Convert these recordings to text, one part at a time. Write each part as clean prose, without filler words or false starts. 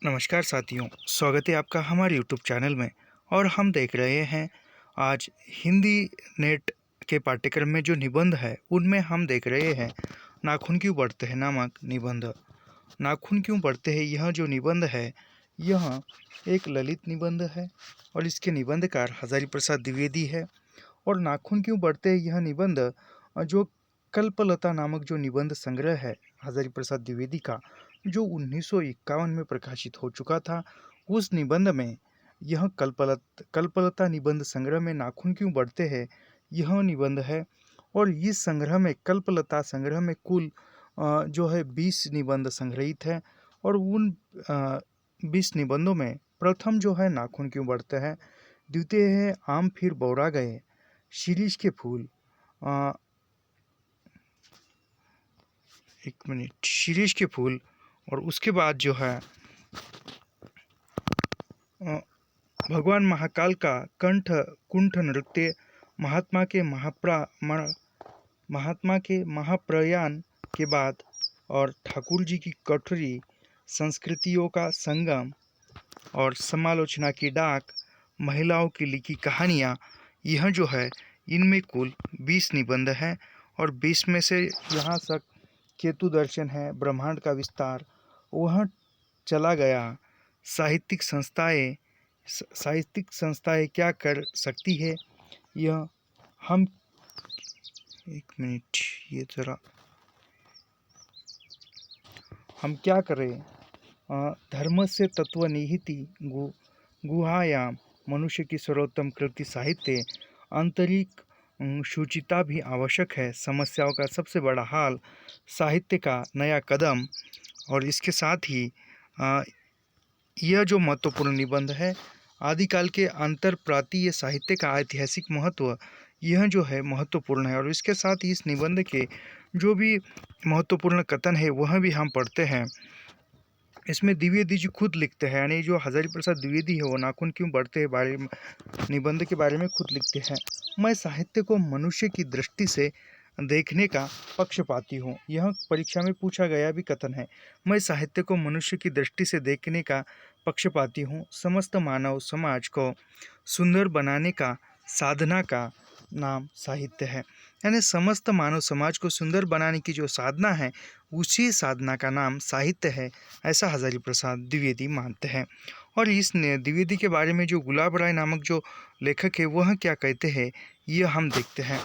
नमस्कार साथियों, स्वागत है आपका हमारे यूट्यूब चैनल में। और हम देख रहे हैं आज हिंदी नेट के पाठ्यक्रम में जो निबंध है उनमें हम देख रहे हैं नाखून क्यों बढ़ते हैं नामक निबंध। नाखून क्यों बढ़ते हैं यह जो निबंध है यह एक ललित निबंध है और इसके निबंधकार हजारी प्रसाद द्विवेदी है। और नाखून क्यों बढ़ते हैं यह निबंध जो कल्पलता नामक जो निबंध संग्रह है हजारी प्रसाद द्विवेदी का, जो 1951 में प्रकाशित हो चुका था, उस निबंध में यह कल्पलता निबंध संग्रह में नाखून क्यों बढ़ते हैं यह निबंध है। और इस संग्रह में कल्पलता संग्रह में कुल जो है 20 निबंध संग्रहित है। और उन 20 निबंधों में प्रथम जो है नाखून क्यों बढ़ते हैं, द्वितीय है आम फिर बौरा गए, शिरीष के फूल, एक मिनट, शिरीष के फूल, और उसके बाद जो है भगवान महाकाल का कंठ कुंठ नृत्य, महात्मा के महाप्रयाण के बाद, और ठाकुर जी की कठोरी संस्कृतियों का संगम, और समालोचना की डाक, महिलाओं की लिखी कहानियाँ। यह जो है इनमें कुल 20 निबंध हैं। और 20 में से यहाँ तक केतु दर्शन है, ब्रह्मांड का विस्तार, वह चला गया, साहित्यिक संस्थाएं क्या कर सकती है, यह हम, एक मिनट, ये जरा हम क्या करें, धर्म से तत्व निहिति गुहायाम, मनुष्य की सर्वोत्तम कृति साहित्य, आंतरिक शुचिता भी आवश्यक है, समस्याओं का सबसे बड़ा हाल, साहित्य का नया कदम। और इसके साथ ही यह जो महत्वपूर्ण निबंध है, आदिकाल के अंतरप्रांतीय साहित्य का ऐतिहासिक महत्व, यह जो है महत्वपूर्ण है। और इसके साथ ही इस निबंध के जो भी महत्वपूर्ण कथन है वह भी हम पढ़ते हैं। इसमें द्विवेदी जी खुद लिखते हैं, यानी जो हजारी प्रसाद द्विवेदी है वो नाखून क्यों बढ़ते हैं बारे में निबंध के बारे में खुद लिखते हैं। मैं साहित्य को मनुष्य की दृष्टि से देखने का पक्षपाती हूँ। यह परीक्षा में पूछा गया भी कथन है। मैं साहित्य को मनुष्य की दृष्टि से देखने का पक्षपाती हूँ। समस्त मानव समाज को सुंदर बनाने का साधना का नाम साहित्य है। यानी समस्त मानव समाज को सुंदर बनाने की जो साधना है उसी साधना का नाम साहित्य है, ऐसा हजारी प्रसाद द्विवेदी मानते हैं। और इस द्विवेदी के बारे में जो गुलाब राय नामक जो लेखक है वह क्या कहते हैं यह हम देखते हैं।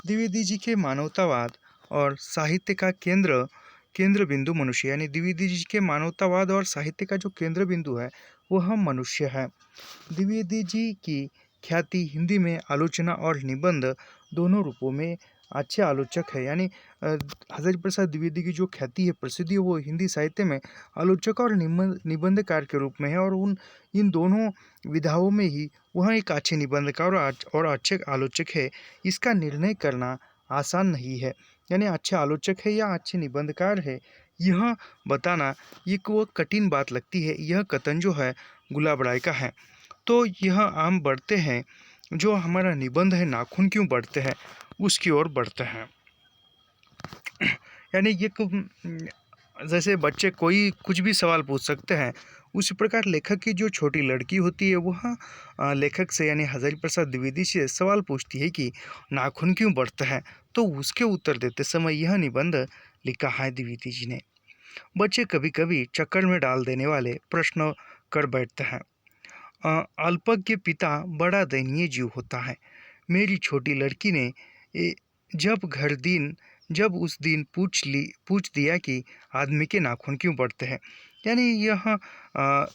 द्विवेदी जी के मानवतावाद और साहित्य का केंद्र बिंदु मनुष्य, यानी द्विवेदी जी के मानवतावाद और साहित्य का जो केंद्र बिंदु है वह मनुष्य है। द्विवेदी जी की ख्याति हिंदी में आलोचना और निबंध दोनों रूपों में अच्छे आलोचक है। यानी हजारी प्रसाद द्विवेदी की जो ख्याति है, प्रसिद्धि है, वो हिंदी साहित्य में आलोचक और निबंधकार के रूप में है। और इन दोनों विधाओं में ही वह एक अच्छे निबंधकार और अच्छे आलोचक है। इसका निर्णय करना आसान नहीं है, यानी अच्छे आलोचक है या अच्छे निबंधकार है यह बताना एक वो कठिन बात लगती है। यह कथन जो है गुलाब राय का है। तो यह आम बढ़ते हैं, जो हमारा निबंध है नाखून क्यों बढ़ते हैं उसकी ओर बढ़ते हैं। यानी ये जैसे बच्चे कोई कुछ भी सवाल पूछ सकते हैं, उसी प्रकार लेखक की जो छोटी लड़की होती है वह लेखक से यानी हजारी प्रसाद द्विवेदी से सवाल पूछती है कि नाखून क्यों बढ़ता है। तो उसके उत्तर देते समय यह निबंध लिखा है द्विवेदी जी ने। बच्चे कभी कभी चक्कर में डाल देने वाले प्रश्न कर बैठते हैं। अल्पज्ञ पिता बड़ा दयनीय जीव होता है। मेरी छोटी लड़की ने जब उस दिन पूछ दिया कि आदमी के नाखून क्यों बढ़ते हैं। यानी यह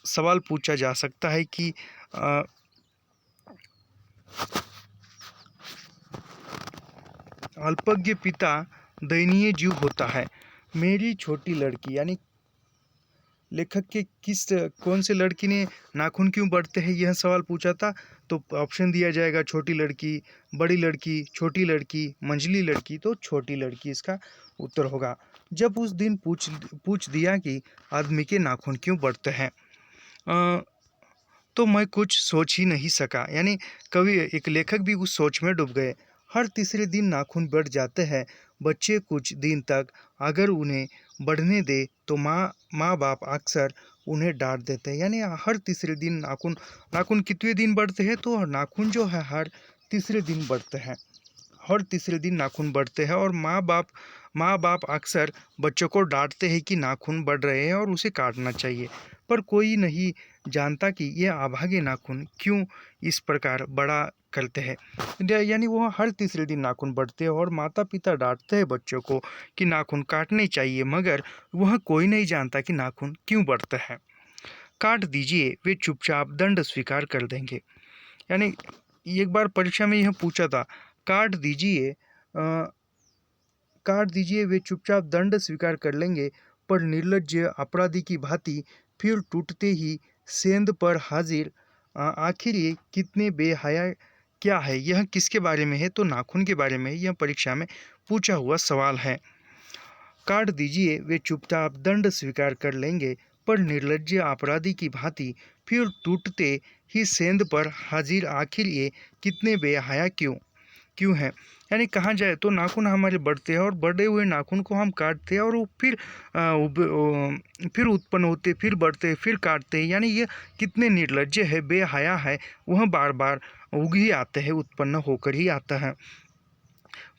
सवाल पूछा जा सकता है कि अल्पज्ञ पिता दयनीय जीव होता है। मेरी छोटी लड़की, यानी लेखक के कौन से लड़की ने नाखून क्यों बढ़ते हैं यह सवाल पूछा था। तो ऑप्शन दिया जाएगा छोटी लड़की, बड़ी लड़की, छोटी लड़की, मंझली लड़की। तो छोटी लड़की इसका उत्तर होगा। जब उस दिन पूछ दिया कि आदमी के नाखून क्यों बढ़ते हैं, तो मैं कुछ सोच ही नहीं सका। यानी कवि एक लेखक भी उस सोच में डूब गए। हर तीसरे दिन नाखून बढ़ जाते हैं। बच्चे कुछ दिन तक अगर उन्हें बढ़ने दे तो माँ बाप अक्सर उन्हें डांट देते हैं। यानी हर तीसरे दिन नाखून नाखून कितने दिन बढ़ते हैं, तो नाखून जो है हर तीसरे दिन बढ़ते हैं। हर तीसरे दिन नाखून बढ़ते हैं और माँ बाप अक्सर बच्चों को डांटते हैं कि नाखून बढ़ रहे हैं और उसे काटना चाहिए। पर कोई नहीं जानता कि ये अभागे नाखून क्यों इस प्रकार बड़ा करते हैं। यानी वह हर तीसरे दिन नाखून बढ़ते हैं और माता पिता डांटते हैं बच्चों को कि नाखून काटने चाहिए, मगर वह कोई नहीं जानता कि नाखून क्यों बढ़ते हैं। काट दीजिए, वे चुपचाप दंड स्वीकार कर देंगे। यानी एक बार परीक्षा में यह पूछा था, काट दीजिए काट दीजिए, वे चुपचाप दंड स्वीकार कर लेंगे, पर निर्लज्ज अपराधी की भांति फिर टूटते ही सेंध पर हाजिर। आखिर ये कितने बेहया क्या है। यह किसके बारे में है, तो नाखून के बारे में। यह परीक्षा में पूछा हुआ सवाल है। काट दीजिए, वे चुपचाप दंड स्वीकार कर लेंगे, पर निर्लज्ज अपराधी की भांति फिर टूटते ही सेंध पर हाजिर। आखिर ये कितने बेहया क्यों है। यानी कहा जाए तो नाखून हमारे बढ़ते हैं और बढ़े हुए नाखून को हम काटते हैं और वो फिर उत्पन्न होते, फिर बढ़ते, फिर काटते हैं। यानी ये कितने निर्लज्ज है, बेहया है। वह बार बार उग ही आते हैं, उत्पन्न होकर ही आता है।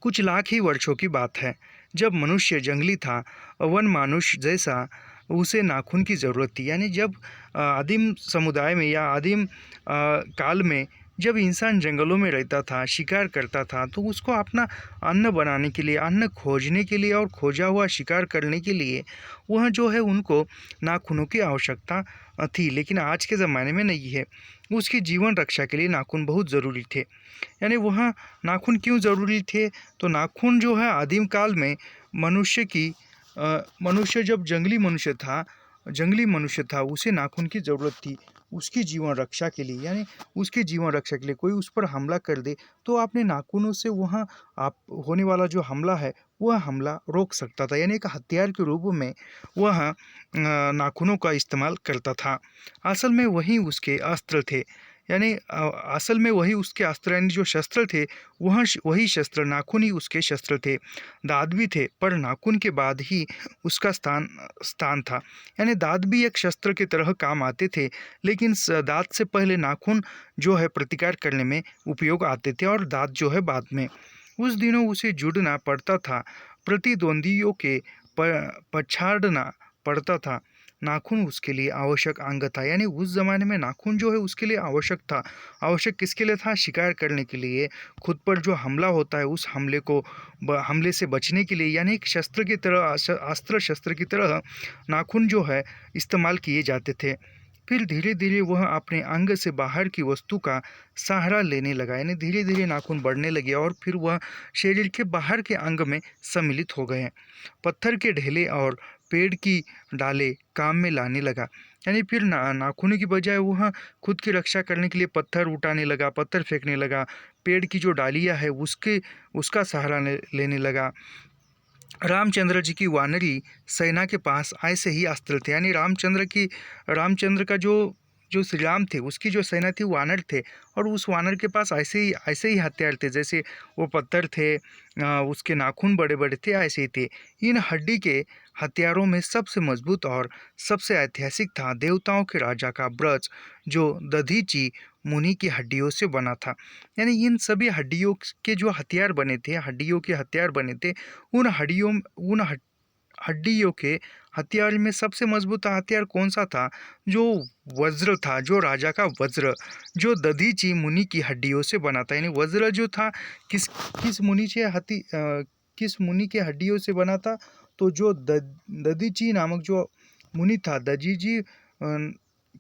कुछ लाख ही वर्षों की बात है, जब मनुष्य जंगली था, वन मानुष जैसा, उसे नाखून की ज़रूरत थी। यानी जब आदिम समुदाय में या आदिम काल में जब इंसान जंगलों में रहता था, शिकार करता था, तो उसको अपना अन्न बनाने के लिए, अन्न खोजने के लिए और खोजा हुआ शिकार करने के लिए वह जो है उनको नाखूनों की आवश्यकता थी। लेकिन आज के ज़माने में नहीं है। उसकी जीवन रक्षा के लिए नाखून बहुत ज़रूरी थे। यानी वह नाखून क्यों ज़रूरी थे, तो नाखून जो है आदिम काल में मनुष्य जब जंगली मनुष्य था, उसे नाखून की ज़रूरत थी उसकी जीवन रक्षा के लिए। यानी उसकी जीवन रक्षा के लिए कोई उस पर हमला कर दे तो अपने नाखूनों से वह आप होने वाला जो हमला है वह हमला रोक सकता था। यानी एक हथियार के रूप में वह नाखूनों का इस्तेमाल करता था। असल में वही उसके अस्त्र थे। यानी असल में वही उसके अस्त्र, यानी जो शस्त्र थे वही शस्त्र, नाखून ही उसके शस्त्र थे। दांत भी थे, पर नाखून के बाद ही उसका स्थान था। यानी दांत भी एक शस्त्र की तरह काम आते थे, लेकिन दांत से पहले नाखून जो है प्रतिकार करने में उपयोग आते थे और दांत जो है बाद में। उस दिनों उसे जुड़ना पड़ता था, प्रतिद्वंदियों के पछाड़ना पड़ता था। नाखून उसके लिए आवश्यक अंग था। यानी उस ज़माने में नाखून जो है उसके लिए आवश्यक था। आवश्यक किसके लिए था, शिकार करने के लिए, खुद पर जो हमला होता है उस हमले से बचने के लिए। यानी एक शस्त्र की तरह, अस्त्र शस्त्र की तरह नाखून जो है इस्तेमाल किए जाते थे। फिर धीरे धीरे वह अपने अंग से बाहर की वस्तु का सहारा लेने लगा। यानी धीरे धीरे नाखून बढ़ने लगे और फिर वह शरीर के बाहर के अंग में सम्मिलित हो गए। पत्थर के ढेले और पेड़ की डालें काम में लाने लगा। यानी फिर नाखूनों की बजाय वह खुद की रक्षा करने के लिए पत्थर उठाने लगा, पत्थर फेंकने लगा, पेड़ की जो डालियाँ है उसका सहारा लेने लगा। रामचंद्र जी की वानरी सेना के पास ऐसे ही अस्त्र थे। यानी रामचंद्र का जो श्री राम थे उसकी जो सेना थी वानर थे, और उस वानर के पास ऐसे ही हथियार थे। जैसे वो पत्थर थे, उसके नाखून बड़े बड़े थे, ऐसे ही थे। इन हड्डी के हथियारों में सबसे मजबूत और सबसे ऐतिहासिक था देवताओं के राजा का ब्रज, जो दधीची मुनि की हड्डियों से बना था। यानी इन सभी हड्डियों के जो हथियार बने थे, हड्डियों के हथियार बने थे, उन हड्डियों के हथियार में सबसे मजबूत हथियार कौन सा था, जो वज्र था, जो राजा का वज्र, जो दधीची मुनि की हड्डियों से बना था। यानी वज्र जो था किस मुनि के हड्डियों से बना था, तो जो दधीची नामक जो मुनि था, दधीची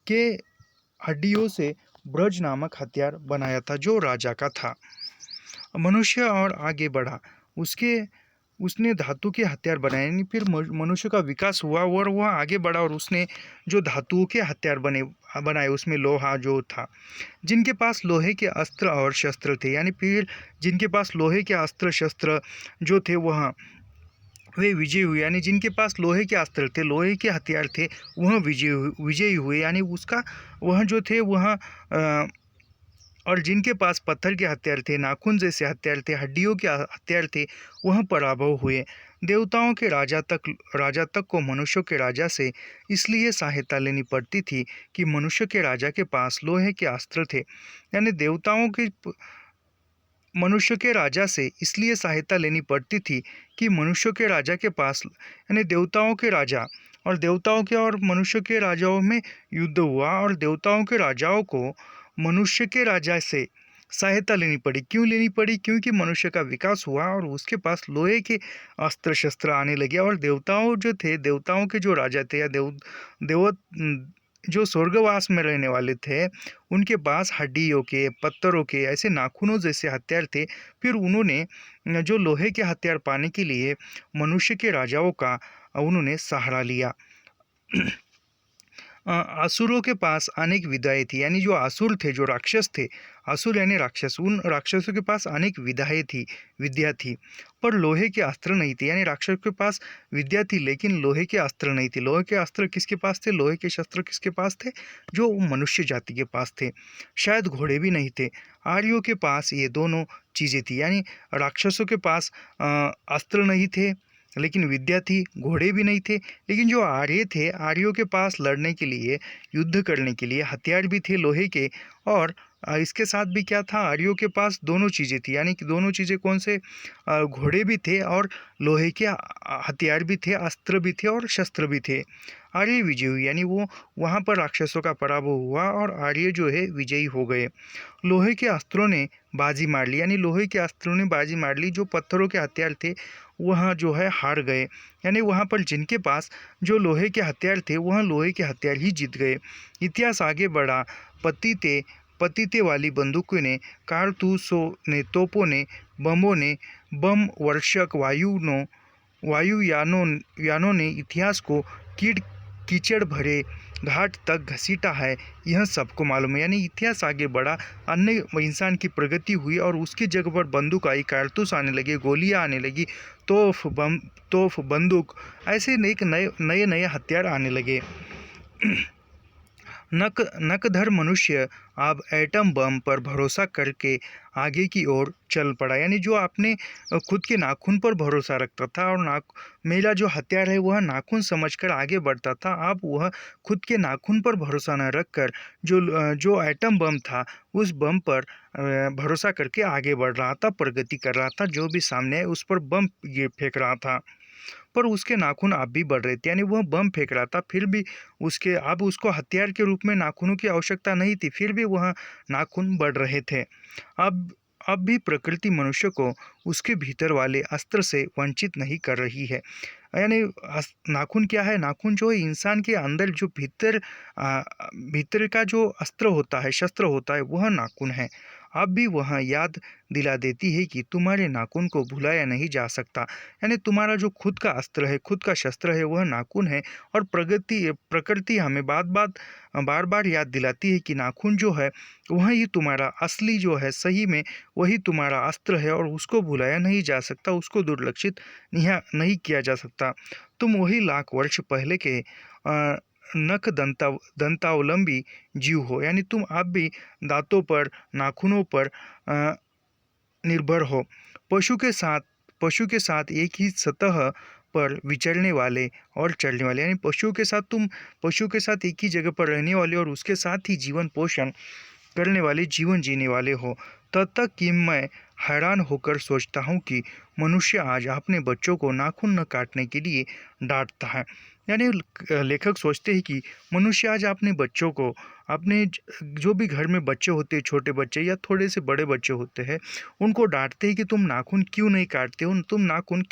के हड्डियों से ब्रज नामक हथियार बनाया था जो राजा का था। मनुष्य और आगे बढ़ा, उसने धातु के हथियार बनाए। यानी फिर मनुष्य का विकास हुआ और वह आगे बढ़ा और उसने जो धातुओं के हथियार बनाए उसमें लोहा जो था। जिनके पास लोहे के अस्त्र और शस्त्र थे, यानी फिर जिनके पास लोहे के अस्त्र शस्त्र जो थे वे विजयी हुए। यानी जिनके पास लोहे के अस्त्र थे, लोहे के हथियार थे, वह विजयी हुए। यानी उसका वह जो थे वह और जिनके पास पत्थर के हथियार थे, नाखून जैसे हथियार थे, हड्डियों के हथियार थे, वह पराभव हुए। राजा तक को मनुष्यों के राजा से इसलिए सहायता लेनी पड़ती थी कि मनुष्य के राजा के पास लोहे के अस्त्र थे। यानी मनुष्य के राजा से इसलिए सहायता लेनी पड़ती थी कि मनुष्य के राजा के पास, यानी देवताओं के राजा और देवताओं के और मनुष्य के राजाओं में युद्ध हुआ और देवताओं के राजाओं को मनुष्य के राजा से सहायता लेनी पड़ी। क्यों लेनी पड़ी? क्योंकि मनुष्य का विकास हुआ और उसके पास लोहे के अस्त्र शस्त्र आने लगे और देवताओं जो थे, देवताओं के जो राजा थे या देव जो स्वर्गवास में रहने वाले थे, उनके पास हड्डियों के, पत्थरों के, ऐसे नाखूनों जैसे हथियार थे। फिर उन्होंने जो लोहे के हथियार पाने के लिए मनुष्य के राजाओं का उन्होंने सहारा लिया। असुरों के पास अनेक विधाएं थी, यानी जो असुर थे, जो राक्षस थे, असुर यानी राक्षस, उन राक्षसों के पास अनेक विद्या थी, पर लोहे के अस्त्र नहीं थे। यानी राक्षस के पास विद्या थी लेकिन लोहे के अस्त्र नहीं थे। लोहे के अस्त्र किसके पास थे? लोहे के शस्त्र किसके पास थे? जो मनुष्य जाति के पास थे। शायद घोड़े भी नहीं थे। आर्यों के पास ये दोनों चीज़ें थी, यानी राक्षसों के पास अस्त्र नहीं थे लेकिन विद्या थी, घोड़े भी नहीं थे। लेकिन जो आर्य थे, आर्यों के पास लड़ने के लिए, युद्ध करने के लिए हथियार भी थे लोहे के, और इसके साथ भी क्या था? आर्यों के पास दोनों चीज़ें थी। यानी कि दोनों चीज़ें कौन से? घोड़े भी थे और लोहे के हथियार भी थे, अस्त्र भी थे और शस्त्र भी थे। आर्य विजयी हुई, यानी वो वहाँ पर राक्षसों का पराभव हुआ और आर्य जो है विजयी हो गए। लोहे के अस्त्रों ने बाजी मार ली, यानी लोहे के अस्त्रों ने बाजी मार ली। जो पत्थरों के हथियार थे वह जो है हार गए, यानी वहाँ पर जिनके पास जो लोहे के हथियार थे वह लोहे के हथियार ही जीत गए। इतिहास आगे बढ़ा। पतीते वाली बंदूकों ने, कारतूसों ने, तोपों ने, बमों ने, बम वर्षक वायुयानों ने इतिहास को कीचड़ भरे घाट तक घसीटा है, यह सबको मालूम है। यानी इतिहास आगे बढ़ा, अन्य इंसान की प्रगति हुई और उसकी जगह पर बंदूक आई, कारतूस आने लगे, गोलियां आने लगी, तोफ, बंदूक, ऐसे नए हथियार आने लगे। नकधर मनुष्य अब एटम बम पर भरोसा करके आगे की ओर चल पड़ा। यानी जो आपने खुद के नाखून पर भरोसा रखता था और मेरा जो हथियार है वह नाखून समझकर आगे बढ़ता था, अब वह खुद के नाखून पर भरोसा न रखकर जो एटम बम था उस बम पर भरोसा करके आगे बढ़ रहा था, प्रगति कर रहा था। जो भी सामने है उस पर बम फेंक रहा था, पर उसके नाखून अब भी बढ़ रहे थे। यानी वह बम फेंक रहा था, फिर भी अब उसको हथियार के रूप में नाखूनों की आवश्यकता नहीं थी, फिर भी वह नाखून बढ़ रहे थे। अब भी प्रकृति मनुष्य को उसके भीतर वाले अस्त्र से वंचित नहीं कर रही है। यानी नाखून क्या है? नाखून जो है इंसान के अंदर जो भीतर का जो अस्त्र होता है, शस्त्र होता है, वह नाखून है। अब भी वह याद दिला देती है कि तुम्हारे नाखून को भुलाया नहीं जा सकता। यानी तुम्हारा जो खुद का अस्त्र है, खुद का शस्त्र है, वह नाखून है। और प्रकृति हमें बार बार याद दिलाती है कि नाखून जो है वह ही तुम्हारा असली जो है, सही में वही तुम्हारा अस्त्र है और उसको भुलाया नहीं जा सकता, उसको दुर्लक्षित नहीं किया जा सकता। तुम वही लाख वर्ष पहले के नख दंतावलंबी जीव हो, यानी तुम अब भी दांतों पर, नाखूनों पर निर्भर हो। पशु के साथ एक ही सतह पर विचरने वाले और चलने वाले, यानी पशु के साथ एक ही जगह पर रहने वाले और उसके साथ ही जीवन पोषण करने वाले, जीवन जीने वाले हो। तब तक कि मैं हैरान होकर सोचता हूँ कि मनुष्य आज अपने बच्चों को नाखून न काटने के लिए डांटता है। यानी लेखक सोचते हैं कि मनुष्य आज अपने बच्चों को, अपने जो भी घर में बच्चे होते हैं, छोटे बच्चे या थोड़े से बड़े बच्चे होते हैं, उनको डांटते हैं कि तुम नाखून क्यों नहीं काटते हो, तुम नाखून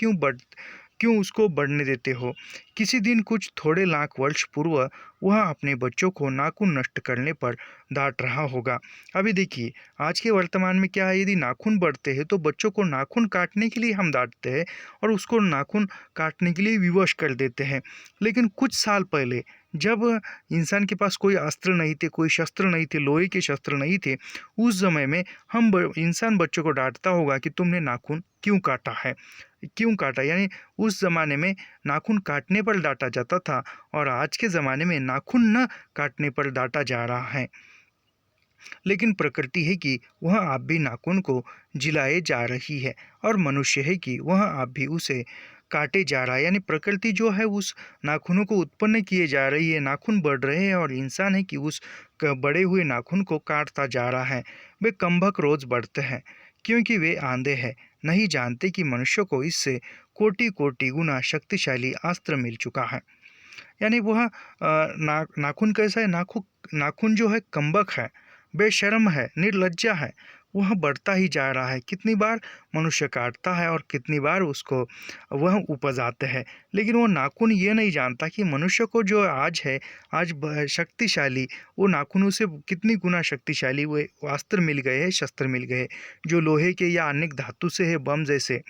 क्यों उसको बढ़ने देते हो। किसी दिन कुछ थोड़े लाख वर्ष पूर्व वह अपने बच्चों को नाखून नष्ट करने पर डांट रहा होगा। अभी देखिए आज के वर्तमान में क्या है, यदि नाखून बढ़ते हैं तो बच्चों को नाखून काटने के लिए हम डांटते हैं और उसको नाखून काटने के लिए विवश कर देते हैं। लेकिन कुछ साल पहले जब इंसान के पास कोई अस्त्र नहीं थे, कोई शस्त्र नहीं थे, लोहे के शस्त्र नहीं थे, उस समय में इंसान बच्चों को डांटता होगा कि तुमने नाखून क्यों काटा। यानी उस ज़माने में नाखून काटने पर डांटा जाता था और आज के ज़माने में नाखून न काटने पर डांटा जा रहा है। लेकिन प्रकृति है कि वह आप भी नाखून को जिलाए जा रही है और मनुष्य है कि वह आप भी उसे काटे जा रहा है, यानी प्रकृति जो है उस नाखूनों को उत्पन्न किए जा रही है, नाखून बढ़ रहे हैं और इंसान है कि उस बड़े हुए नाखून को काटता जा रहा है। वे कमबख्त रोज बढ़ते हैं क्योंकि वे आंधे हैं, नहीं जानते कि मनुष्य को इससे कोटि कोटि गुना शक्तिशाली अस्त्र मिल चुका है। यानी वह नाखून कैसा है, नाखून जो है कमबख्त है, बेशर्म है, निर्लज्जा है, वह बढ़ता ही जा रहा है। कितनी बार मनुष्य काटता है और कितनी बार उसको वह उपज आते हैं, लेकिन वो नाखून ये नहीं जानता कि मनुष्य को जो आज है, आज शक्तिशाली वो नाखूनों से कितनी गुना शक्तिशाली वो अस्त्र मिल गए हैं, शस्त्र मिल गए, जो लोहे के या अन्य धातु से है, बम जैसे।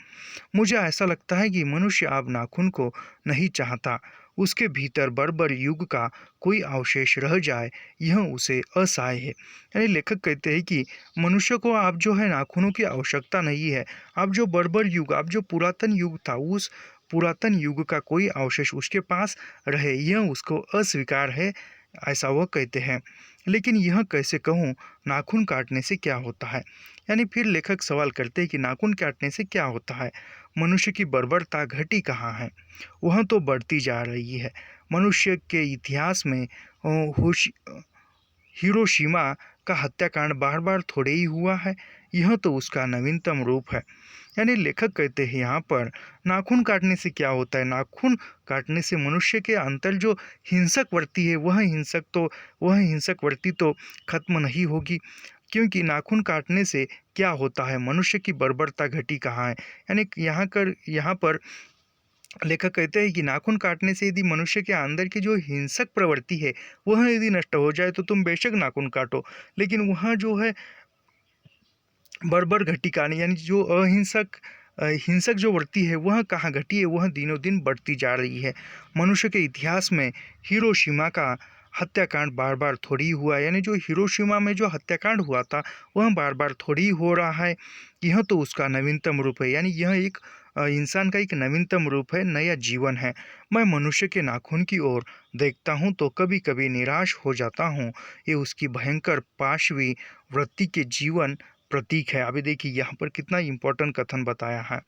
मुझे ऐसा लगता है कि मनुष्य अब नाखून को नहीं चाहता, उसके भीतर बर्बर युग का कोई अवशेष रह जाए, यह उसे असह्य है। यानी लेखक कहते हैं कि मनुष्य को अब जो है नाखूनों की आवश्यकता नहीं है। अब जो बर्बर युग, अब जो पुरातन युग था, उस पुरातन युग का कोई अवशेष उसके पास रहे, यह उसको अस्वीकार है, ऐसा वह कहते हैं। लेकिन यह कैसे कहूँ, नाखून काटने से क्या होता है? यानी फिर लेखक सवाल करते हैं कि नाखून काटने से क्या होता है? मनुष्य की बर्बरता घटी कहाँ है? वह तो बढ़ती जा रही है। मनुष्य के इतिहास में हिरोशिमा का हत्याकांड बार बार थोड़े ही हुआ है, यह तो उसका नवीनतम रूप है। यानी लेखक कहते हैं यहाँ पर नाखून काटने से क्या होता है? नाखून काटने से मनुष्य के अंतर जो हिंसक वृत्ति है, वह हिंसक वृत्ति तो खत्म नहीं होगी, क्योंकि नाखून काटने से क्या होता है? मनुष्य की बर्बरता घटी कहाँ है? यानी यहाँ पर लेखक कहते हैं कि नाखून काटने से यदि मनुष्य के अंदर की जो हिंसक प्रवृत्ति है वह यदि नष्ट हो जाए तो तुम बेशक नाखून काटो, लेकिन वह जो है बर्बर घटी कहानी, यानी जो हिंसक जो वृत्ति है वह कहाँ घटी है? वह दिनों दिन बढ़ती जा रही है। मनुष्य के इतिहास में हिरोशिमा का हत्याकांड बार बार थोड़ी हुआ, यानी जो हिरोशिमा में जो हत्याकांड हुआ था वह बार बार थोड़ी हो रहा है, यह तो उसका नवीनतम रूप है। यानी यह एक इंसान का एक नवीनतम रूप है, नया जीवन है। मैं मनुष्य के नाखून की ओर देखता हूँ तो कभी कभी निराश हो जाता हूँ, ये उसकी भयंकर पाशवी वृत्ति के जीवन प्रतीक है। अभी देखिए यहाँ पर कितना इम्पोर्टेंट कथन बताया है।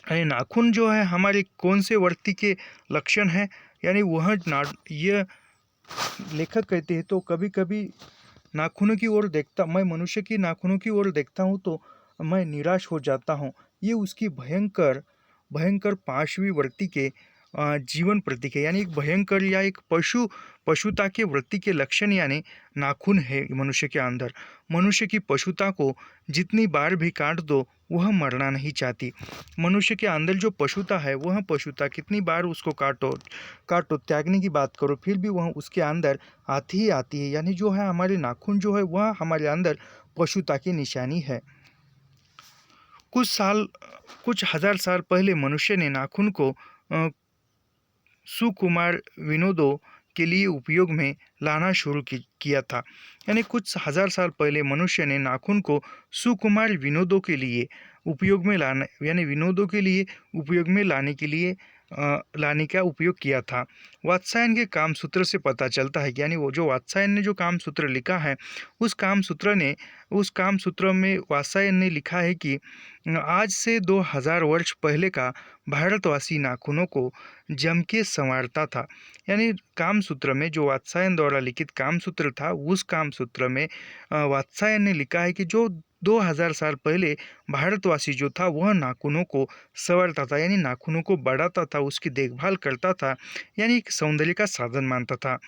यानी नाखून जो है हमारे कौन से वृत्ति के लक्षण है? यानी ये लेखक कहते हैं तो कभी कभी नाखूनों की ओर मैं मनुष्य की नाखूनों की ओर देखता हूँ तो मैं निराश हो जाता हूँ, ये उसकी भयंकर भयंकर पाशवी वृत्ति के जीवन प्रतीक है। यानी एक भयंकर या एक पशुता के वृत्ति के लक्षण यानी नाखून है मनुष्य के अंदर। मनुष्य की पशुता को जितनी बार भी काट दो वह मरना नहीं चाहती। मनुष्य के अंदर जो पशुता है वह पशुता कितनी बार उसको काटो त्यागने की बात करो फिर भी वह उसके अंदर आती ही आती है। यानी जो है हमारे नाखून जो है वह हमारे अंदर पशुता की निशानी है। कुछ हजार साल पहले मनुष्य ने नाखून को सुकुमार विनोदों के लिए उपयोग में लाना शुरू किया था। यानी कुछ हजार साल पहले मनुष्य ने नाखून को सुकुमार विनोदों के लिए उपयोग में लाना यानी विनोदों के लिए उपयोग में लाने का उपयोग किया था। वात्सायन के काम सूत्र से पता चलता है कि यानी वो जो वात्सायन ने जो काम सूत्र लिखा है उस काम सूत्र में वात्सायन ने लिखा है कि आज से 2000 वर्ष पहले का भारतवासी नाखूनों को जम के संवारता था। यानी काम सूत्र में जो वात्सायन द्वारा लिखित काम सूत्र था उस काम सूत्र में वात्सायन ने लिखा है कि जो 2000 साल पहले भारतवासी जो था वह नाखूनों को संवारता था, यानी नाखूनों को बढ़ाता था, उसकी देखभाल करता था, यानी एक सौंदर्य का साधन मानता था।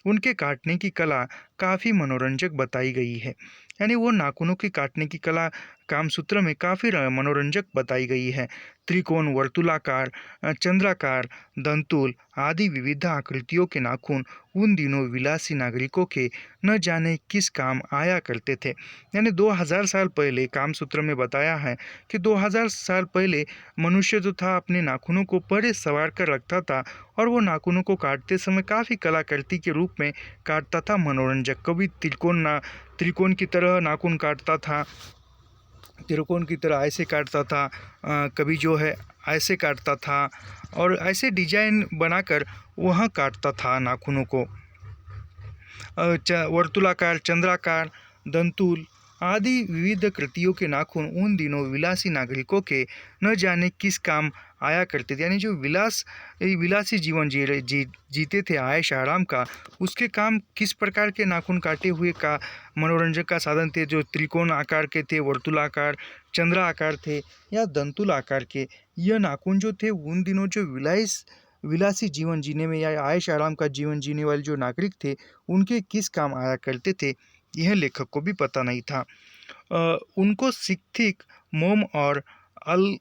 उनके काटने की कला काफ़ी मनोरंजक बताई गई है। यानी वो नाखूनों की काटने की कला कामसूत्र में काफ़ी मनोरंजक बताई गई है। त्रिकोण, वर्तुलाकार, चंद्राकार, दंतुल आदि विविध आकृतियों के नाखून उन दिनों विलासी नागरिकों के न जाने किस काम आया करते थे। यानी 2000 साल पहले कामसूत्र में बताया है कि 2000 साल पहले मनुष्य जो था अपने नाखूनों को परे संवार कर रखता था और वो नाखूनों को काटते समय काफ़ी कलाकृति के रूप में काटता था, मनोरंजक। कभी त्रिकोण की तरह नाखून काटता था, त्रिकोण की तरह ऐसे काटता था, कभी जो है ऐसे काटता था और ऐसे डिजाइन बनाकर वह काटता था नाखूनों को। वर्तुलाकार, चंद्राकार, दंतुल आदि विविध कृतियों के नाखून उन दिनों विलासी नागरिकों के न जाने किस काम आया करते थे। यानी जो विलासी जीवन जीते थे आयश आराम का, उसके काम किस प्रकार के नाखून काटे हुए का मनोरंजन का साधन थे, जो त्रिकोण आकार के थे, वर्तुलाकार, चंद्र आकार थे या दंतुल आकार के। यह नाखून जो थे उन दिनों जो विलासी जीवन जीने में या आयश आराम का जीवन जीने वाले जो नागरिक थे उनके किस काम आया करते थे, यह लेखक को भी पता नहीं था। उनको सिक्थिक, मोम और अल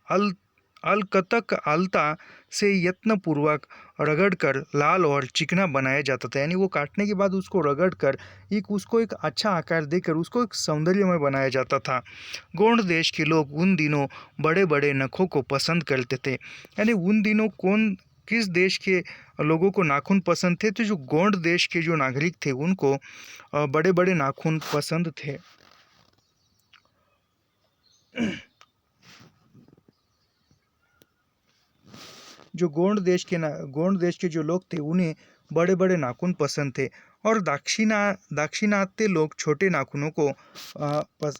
अल अलकतक आलता से यत्नपूर्वक रगड़कर लाल और चिकना बनाया जाता था। यानी वो काटने के बाद उसको रगड़कर उसको एक अच्छा आकार देकर उसको एक सौंदर्यमय बनाया जाता था। गोंड देश के लोग उन दिनों बड़े बड़े नखों को पसंद करते थे। यानी उन दिनों किस देश के लोगों को नाखून पसंद थे, तो जो गोंड देश के जो नागरिक थे उनको बड़े बड़े नाखून पसंद थे। जो गोंड देश के जो लोग थे उन्हें बड़े बड़े नाखून पसंद थे, और दाक्षिणात्य लोग छोटे नाखूनों को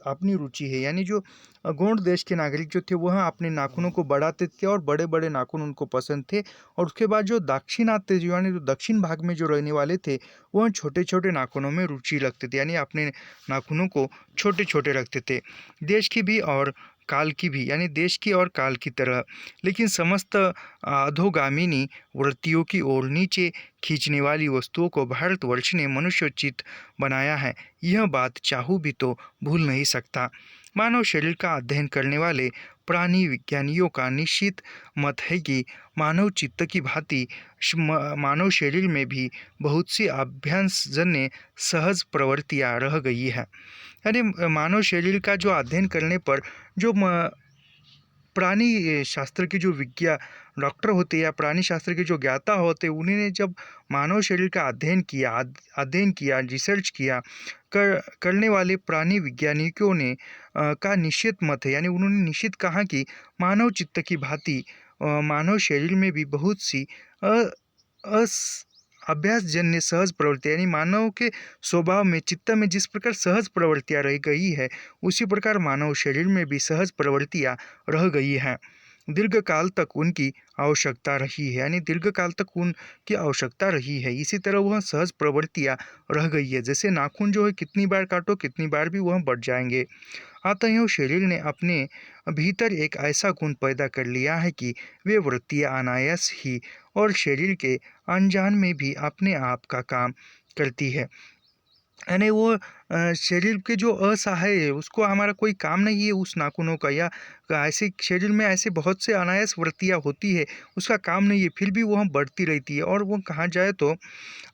अपनी रुचि है। यानी जो गोंड देश के नागरिक जो थे वह अपने नाखूनों को बढ़ाते थे और बड़े बड़े नाखून उनको पसंद थे। और उसके बाद जो दाक्षिणात्य यानी जो दक्षिण भाग में जो रहने वाले थे वह छोटे छोटे नाखूनों में रुचि रखते थे, यानी अपने नाखूनों को छोटे छोटे रखते थे। देश की भी और काल की भी, यानी देश की और काल की तरह, लेकिन समस्त अधोगामिनी वृत्तियों की ओर नीचे खींचने वाली वस्तुओं को भारतवर्ष ने मनुष्योचित बनाया है। यह बात चाहूँ भी तो भूल नहीं सकता। मानव शरीर का अध्ययन करने वाले प्राणी विज्ञानियों का निश्चित मत है कि मानव चित्त की भांति मानव शरीर में भी बहुत सी अभ्यासजन्य सहज प्रवृत्तियाँ रह गई है। यानी मानव शरीर का जो अध्ययन करने पर जो प्राणी शास्त्र के जो डॉक्टर होते या प्राणी शास्त्र के जो ज्ञाता होते, उन्होंने जब मानव शरीर का अध्ययन किया रिसर्च किया करने वाले प्राणी वैज्ञानिकों ने का निश्चित मत है, यानी उन्होंने निश्चित कहा कि मानव चित्त की भांति मानव शरीर में भी बहुत सी अभ्यासजन्य सहज प्रवृत्ति, यानी मानव के स्वभाव में चित्त में जिस प्रकार सहज प्रवृत्तियाँ रह गई है उसी प्रकार मानव शरीर में भी सहज प्रवृत्तियाँ रह गई हैं। दीर्घकाल तक उनकी आवश्यकता रही है, यानी दीर्घकाल तक उनकी आवश्यकता रही है। इसी तरह वह सहज प्रवृत्तियाँ रह गई है। जैसे नाखून जो है कितनी बार काटो कितनी बार भी वह बढ़ जाएंगे। अतएव शरीर ने अपने भीतर एक ऐसा गुण पैदा कर लिया है कि वे वृत्तियाँ अनायास ही और शरीर के अनजान में भी अपने आप का काम करती है। यानी वो शरीर के जो असहाय है उसको हमारा कोई काम नहीं है उस नाखूनों का, या ऐसे शरीर में ऐसे बहुत से अनायास वृत्तियाँ होती है उसका काम नहीं है, फिर भी वह बढ़ती रहती है। और वो कहा जाए तो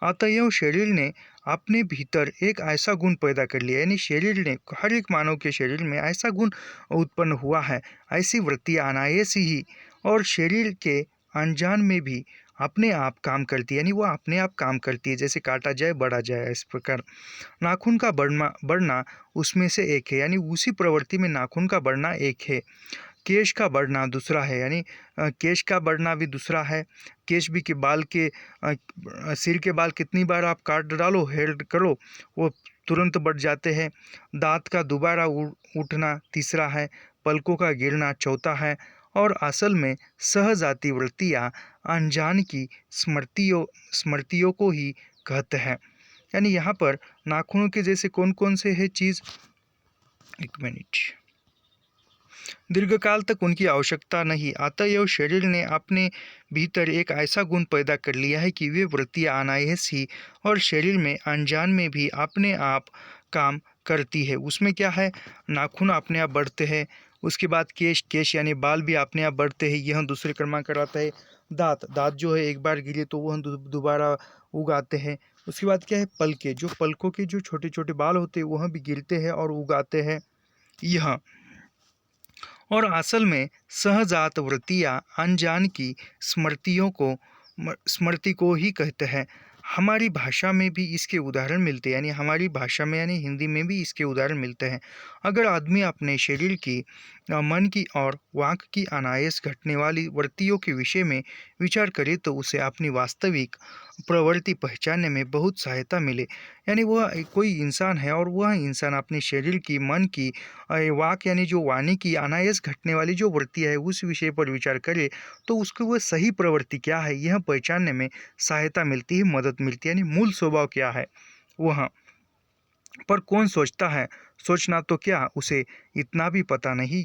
अतएव शरीर ने अपने भीतर एक ऐसा गुण पैदा कर लिया, यानी शरीर ने हर एक मानव के शरीर में ऐसा गुण उत्पन्न हुआ है, ऐसी वृत्तियाँ अनायास ही और शरीर के अनजान में भी अपने आप काम करती है, यानी वो अपने आप काम करती है। जैसे काटा जाए बढ़ा जाए, इस प्रकार नाखून का बढ़ना उसमें से एक है, यानी उसी प्रवृत्ति में नाखून का बढ़ना एक है। केश का बढ़ना दूसरा है, यानी केश का बढ़ना भी दूसरा है। केश भी के बाल के सिर के बाल कितनी बार आप काट डालो, हेयर करो, वो तुरंत बढ़ जाते हैं। दांत का दोबारा उठना तीसरा है। पलकों का गिरना चौथा है। और असल में सहजाती वृत्तियाँ अनजान की स्मृतियों को ही कहते हैं। यानी यहाँ पर नाखूनों के जैसे कौन कौन से है चीज़, एक मिनट, दीर्घकाल तक उनकी आवश्यकता नहीं। अतएव शरीर ने अपने भीतर एक ऐसा गुण पैदा कर लिया है कि वे वृत्तियाँ अनायास ही और शरीर में अनजान में भी अपने आप काम करती है। उसमें क्या है, नाखून अपने आप बढ़ते हैं। उसके बाद केश यानी बाल भी अपने आप बढ़ते हैं, यह दूसरे क्रमांक पर आता है। दांत जो है एक बार गिरे तो वह दोबारा उगाते हैं। उसके बाद क्या है, जो पलकों के जो छोटे छोटे बाल होते हैं वह भी गिरते हैं और उगाते हैं। यह और असल में सहजात वृत्तियाँ अनजान की स्मृति को ही कहते हैं। हमारी भाषा में भी इसके उदाहरण मिलते हैं, यानी हमारी भाषा में यानी हिंदी में भी इसके उदाहरण मिलते हैं। अगर आदमी अपने शरीर की मन की और वाक की अनायास घटने वाली वृत्तियों के विषय में विचार करे तो उसे अपनी वास्तविक प्रवृत्ति पहचानने में बहुत सहायता मिले। यानी वह कोई इंसान है और वह इंसान अपने शरीर की, मन की, वाक यानी जो वाणी की अनायास घटने वाली जो वृत्ति है उस विषय पर विचार करे तो उसको वह सही प्रवृत्ति क्या है यह पहचानने में सहायता मिलती है, मदद मिलती है। यानी मूल स्वभाव क्या है वह पर कौन सोचता है, सोचना तो क्या, उसे इतना भी पता नहीं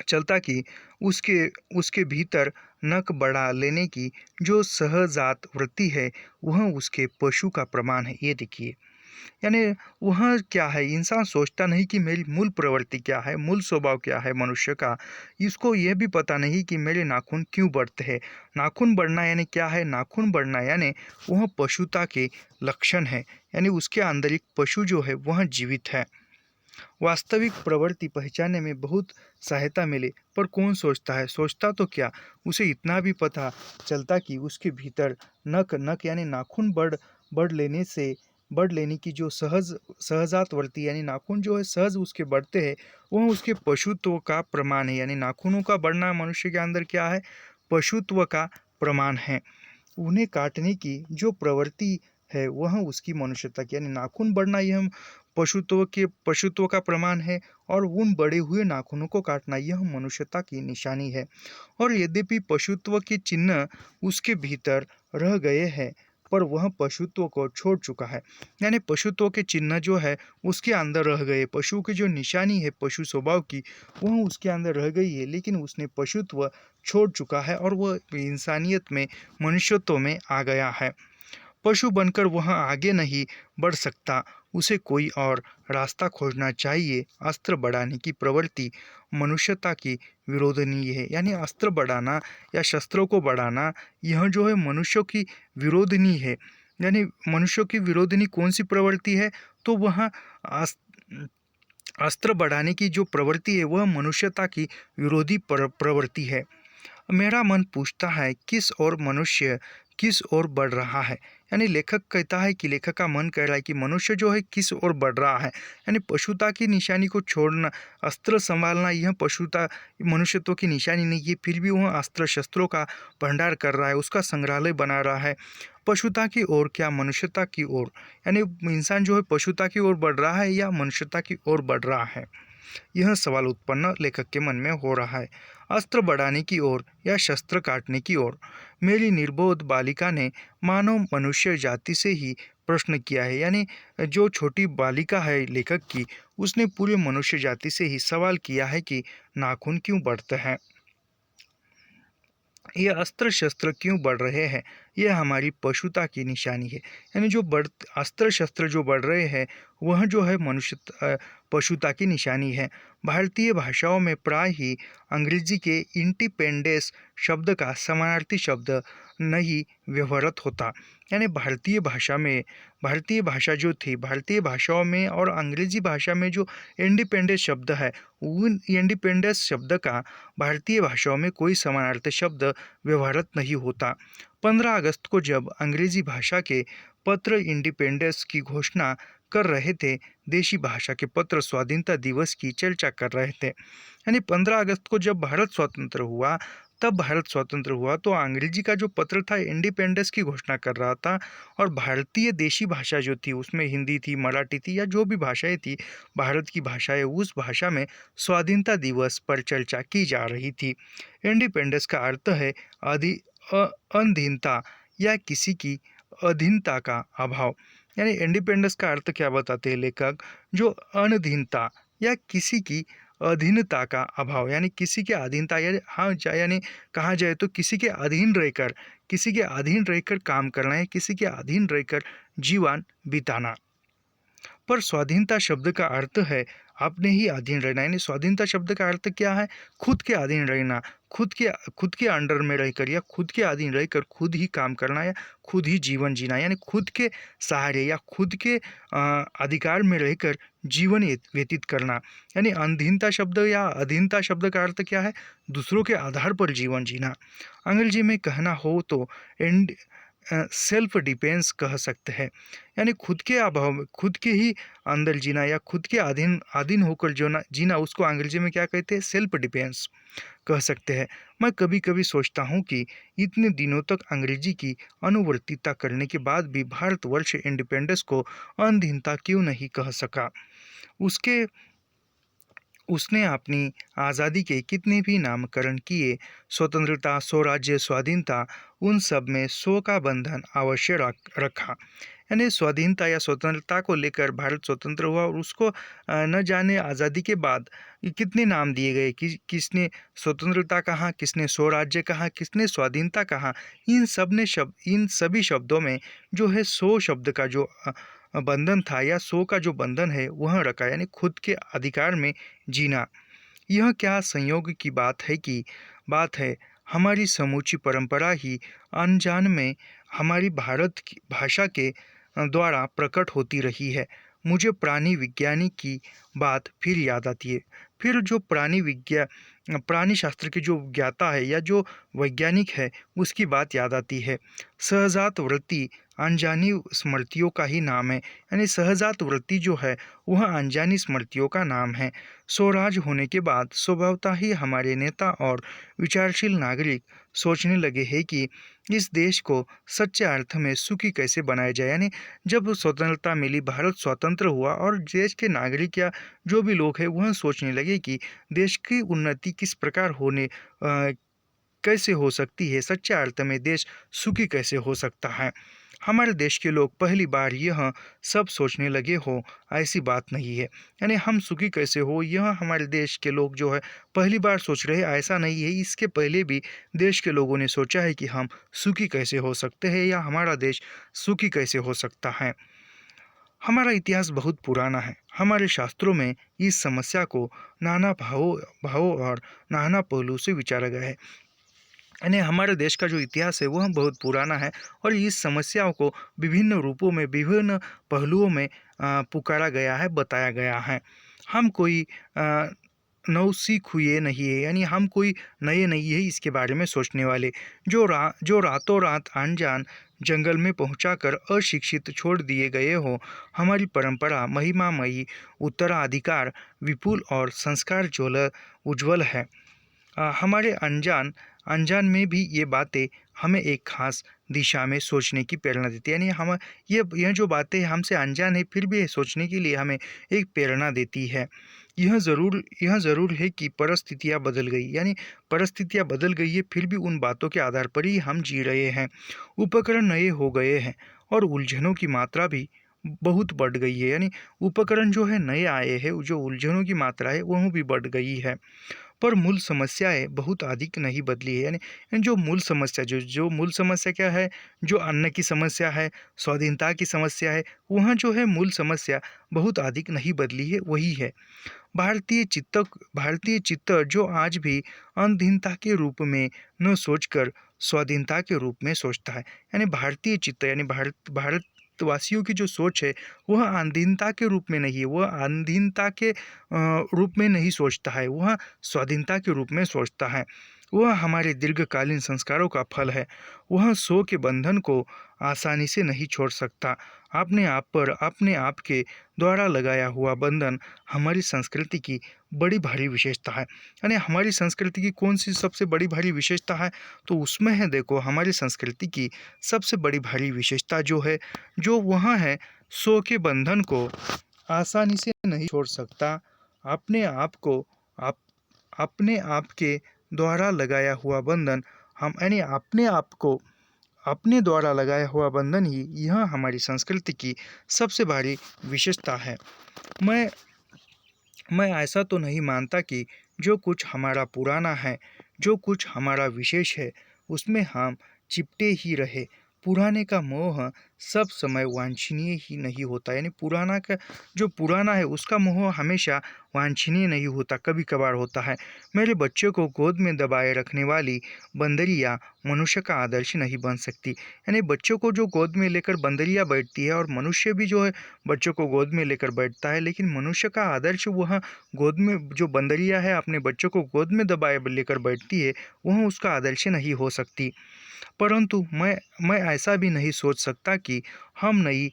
चलता कि उसके उसके भीतर नक बढ़ा लेने की जो सहजात वृत्ति है वह उसके पशु का प्रमाण है। ये देखिए, यानी वह क्या है, इंसान सोचता नहीं कि मेरी मूल प्रवृत्ति क्या है, मूल स्वभाव क्या है मनुष्य का। इसको यह भी पता नहीं कि मेरे नाखून क्यों बढ़ते हैं। नाखून बढ़ना यानी क्या है, नाखून बढ़ना यानी वह पशुता के लक्षण है। यानी उसके अंदर एक पशु जो है वह जीवित है। वास्तविक प्रवृत्ति पहचानने में बहुत सहायता मिले पर कौन सोचता है, सोचता तो क्या, उसे इतना भी पता चलता कि उसके भीतर नक नक यानी नाखून बढ़ लेने की जो सहजात वर्ती यानी नाखून जो है सहज उसके बढ़ते हैं वह उसके पशुत्व का प्रमाण है। यानी नाखूनों का बढ़ना मनुष्य के अंदर क्या है, पशुत्व का प्रमाण है। उन्हें काटने की जो प्रवृत्ति है वह उसकी मनुष्यता की, यानी नाखून बढ़ना यह पशुत्व का प्रमाण है और उन बढ़े हुए नाखूनों को काटना यह मनुष्यता की निशानी है। और यद्यपि पशुत्व के चिन्ह उसके भीतर रह गए हैं पर वह पशुत्व को छोड़ चुका है। यानी पशुत्व के चिन्ह जो है उसके अंदर रह गए, पशु की जो निशानी है पशु स्वभाव की वह उसके अंदर रह गई है, लेकिन उसने पशुत्व छोड़ चुका है और वह इंसानियत में, मनुष्यत्व में आ गया है। पशु बनकर वह आगे नहीं बढ़ सकता, उसे कोई और रास्ता खोजना चाहिए। अस्त्र बढ़ाने की प्रवृत्ति मनुष्यता की विरोधनीय है। यानी अस्त्र बढ़ाना या शस्त्रों को बढ़ाना यह जो है मनुष्यों की विरोधनीय है। यानी मनुष्यों की विरोधनी कौन सी प्रवृत्ति है, तो वह अस्त्र बढ़ाने की जो प्रवृत्ति है वह मनुष्यता की विरोधी प्रवृत्ति है। मेरा मन पूछता है किस ओर बढ़ रहा है। यानी लेखक कहता है कि लेखक का मन कह रहा है कि मनुष्य जो है किस ओर बढ़ रहा है। यानी पशुता की निशानी को छोड़ना, अस्त्र संभालना यह पशुता मनुष्यत्व की निशानी नहीं है, फिर भी वह अस्त्र शस्त्रों का भंडार कर रहा है, उसका संग्रहालय बना रहा है। पशुता की ओर क्या मनुष्यता की ओर, यानी इंसान जो है पशुता की ओर बढ़ रहा है या मनुष्यता की ओर बढ़ रहा है, यह सवाल उत्पन्न लेखक के मन में हो रहा है। अस्त्र बढ़ाने की ओर या शस्त्र काटने की ओर। मेरी निर्बोध बालिका ने मानव मनुष्य जाति से ही प्रश्न किया है। यानी जो छोटी बालिका है लेखक की, उसने पूरे मनुष्य जाति से ही सवाल किया है कि नाखून क्यों बढ़ते हैं, ये अस्त्र शस्त्र क्यों बढ़ रहे हैं, यह हमारी पशुता की निशानी है। यानी जो अस्त्र शस्त्र जो बढ़ रहे हैं वह जो है पशुता की निशानी है। भारतीय भाषाओं में प्राय ही अंग्रेजी के इंडिपेंडेंस शब्द का समानार्थी शब्द नहीं व्यवहृत होता। यानी भारतीय भाषा जो थी, भारतीय भाषाओं में और अंग्रेजी भाषा में जो इंडिपेंडेंस शब्द है, उन इंडिपेंडेंस शब्द का भारतीय भाषाओं में कोई समानार्थी शब्द व्यवहारत नहीं होता। 15 अगस्त को जब अंग्रेजी भाषा के पत्र इंडिपेंडेंस की घोषणा कर रहे थे, देशी भाषा के पत्र स्वाधीनता दिवस की चर्चा कर रहे थे। यानी 15 अगस्त को जब भारत स्वतंत्र हुआ तो अंग्रेजी का जो पत्र था इंडिपेंडेंस की घोषणा कर रहा था और भारतीय देशी भाषा जो थी उसमें हिंदी थी, मराठी थी या जो भी भाषाएं थी भारत की भाषाएं, उस भाषा में स्वाधीनता दिवस पर चर्चा की जा रही थी। इंडिपेंडेंस का अर्थ है अधीनता या किसी की अधीनता का अभाव। यानी इंडिपेंडेंस का अर्थ क्या बताते हैं लेखक, जो अनधीनता या किसी की अधीनता का अभाव, यानी किसी के अधीनता, यानी यानी कहा जाए तो किसी के अधीन रहकर काम करना है, किसी के अधीन रहकर जीवन बिताना। पर स्वाधीनता शब्द का अर्थ है अपने ही अधीन रहना। यानी स्वाधीनता शब्द का अर्थ क्या है, खुद के अधीन रहना, खुद के अंडर में रहकर या खुद के अधीन रहकर खुद ही काम करना या खुद ही जीवन जीना, यानी खुद के सहारे या खुद के अधिकार में रहकर जीवन व्यतीत करना। यानी अधीनता शब्द या अधीनता शब्द का अर्थ क्या है, दूसरों के आधार पर जीवन जीना। अंग्रेजी में कहना हो तो सेल्फ डिपेंस कह सकते हैं, यानी खुद के अभाव में खुद के ही अंदर जीना या खुद के अधीन अधीन होकर जो ना जीना, उसको अंग्रेजी में क्या कहते हैं, सेल्फ डिपेंस कह सकते हैं। मैं कभी कभी सोचता हूँ कि इतने दिनों तक अंग्रेजी की अनुवर्तिता करने के बाद भी भारतवर्ष इंडिपेंडेंस को अधीनता क्यों नहीं कह सका। उसके उसने अपनी आज़ादी के कितने भी नामकरण किए, स्वतंत्रता, स्वराज्य, स्वाधीनता, उन सब में स्व का बंधन अवश्य रखा। यानी स्वाधीनता या स्वतंत्रता को लेकर भारत स्वतंत्र हुआ और उसको न जाने आज़ादी के बाद कितने नाम दिए गए कि किसने स्वतंत्रता कहा, किसने स्वराज्य कहा, किसने स्वाधीनता कहा। इन सभी शब्दों में जो है सो शब्द का जो बंधन था या सो का जो बंधन है वह रखा, यानी खुद के अधिकार में जीना। यह क्या संयोग की बात है, हमारी समूची परंपरा ही अनजान में हमारी भारत की भाषा के द्वारा प्रकट होती रही है। मुझे प्राणी विज्ञानी की बात फिर याद आती है। फिर जो प्राणी शास्त्र के जो ज्ञाता है या जो वैज्ञानिक है उसकी बात याद आती है। सहजात वृत्ति अनजानी स्मृतियों का ही नाम है, यानी सहजात वृत्ति जो है वह अनजानी स्मृतियों का नाम है। स्वराज होने के बाद स्वभावतः ही हमारे नेता और विचारशील नागरिक सोचने लगे हैं कि इस देश को सच्चे अर्थ में सुखी कैसे बनाया जाए। यानी जब स्वतंत्रता मिली, भारत स्वतंत्र हुआ और देश के नागरिक या जो भी लोग हैं वह सोचने लगे कि देश की उन्नति किस प्रकार कैसे हो सकती है, सच्चे अर्थ में देश सुखी कैसे हो सकता है। हमारे देश के लोग पहली बार यह सब सोचने लगे हो, ऐसी बात नहीं है। यानी हम सुखी कैसे हो यह हमारे देश के लोग जो है पहली बार सोच रहे हैं, ऐसा नहीं है। इसके पहले भी देश के लोगों ने सोचा है कि हम सुखी कैसे हो सकते हैं या हमारा देश सुखी कैसे हो सकता है। हमारा इतिहास बहुत पुराना है। हमारे शास्त्रों में इस समस्या को नाना भावों और नाना पहलू से विचारा गया है। यानी हमारे देश का जो इतिहास है वह बहुत पुराना है और इस समस्याओं को विभिन्न रूपों में, विभिन्न पहलुओं में पुकारा गया है, बताया गया है। हम कोई नवसीख हुए नहीं है, यानी हम कोई नए नहीं है इसके बारे में सोचने वाले। जो रातों रात अनजान जंगल में पहुंचाकर अशिक्षित छोड़ दिए गए हो। हमारी परंपरा महिमामयी, उत्तराधिकार विपुल और संस्कार उज्ज्वल है। हमारे अनजान में भी ये बातें हमें एक खास दिशा में सोचने की प्रेरणा देती है। यानी हम यह जो बातें हमसे अनजान है फिर भी सोचने के लिए हमें एक प्रेरणा देती है। यह ज़रूर है कि परिस्थितियाँ बदल गई, यानी परिस्थितियाँ बदल गई है फिर भी उन बातों के आधार पर ही हम जी रहे हैं। उपकरण नए हो गए हैं और उलझनों की मात्रा भी बहुत बढ़ गई है। यानी उपकरण जो है नए आए हैं, जो उलझनों की मात्रा है वह भी बढ़ गई है, पर मूल समस्याएं बहुत अधिक नहीं बदली है। यानी जो मूल समस्या क्या है, जो अन्न की समस्या है, स्वाधीनता की समस्या है, वह जो है मूल समस्या बहुत अधिक नहीं बदली है, वही है। भारतीय चित्त जो आज भी अधीनता के रूप में न सोचकर स्वाधीनता के रूप में सोचता है। यानी भारतीय चित्त यानी भारतवासियों की जो सोच है वह अधीनता के रूप में नहीं है, वह अधीनता के रूप में नहीं सोचता है, वह स्वाधीनता के रूप में सोचता है। वह हमारे दीर्घकालीन संस्कारों का फल है। वह सो के बंधन को आसानी से नहीं छोड़ सकता। अपने आप के द्वारा लगाया हुआ बंधन हमारी संस्कृति की बड़ी भारी विशेषता है। यानी हमारी संस्कृति की कौन सी सबसे बड़ी भारी विशेषता है, तो उसमें है, देखो हमारी संस्कृति की सबसे बड़ी भारी विशेषता जो है, जो वह है सो के बंधन को आसानी से नहीं छोड़ सकता। अपने आप को अपने आप के द्वारा लगाया हुआ बंधन हम यानी अपने आप को अपने द्वारा लगाया हुआ बंधन ही यह हमारी संस्कृति की सबसे भारी विशेषता है। मैं ऐसा तो नहीं मानता कि जो कुछ हमारा पुराना है, जो कुछ हमारा विशेष है, उसमें हम चिपटे ही रहे। पुराने का मोह सब समय वांछनीय ही नहीं होता। यानी जो पुराना है उसका मोह हमेशा वांछनीय नहीं होता, कभी कभार होता है। मेरे बच्चे को गोद में दबाए रखने वाली बंदरिया मनुष्य का आदर्श नहीं बन सकती। यानी बच्चों को जो गोद में लेकर बंदरिया बैठती है, और मनुष्य भी जो है बच्चों को गोद में लेकर बैठता है, लेकिन मनुष्य का आदर्श वह गोद में जो बंदरिया है अपने बच्चों को गोद में दबाए लेकर बैठती है, वह उसका आदर्श नहीं हो सकती। परंतु मैं ऐसा भी नहीं सोच सकता कि हम नई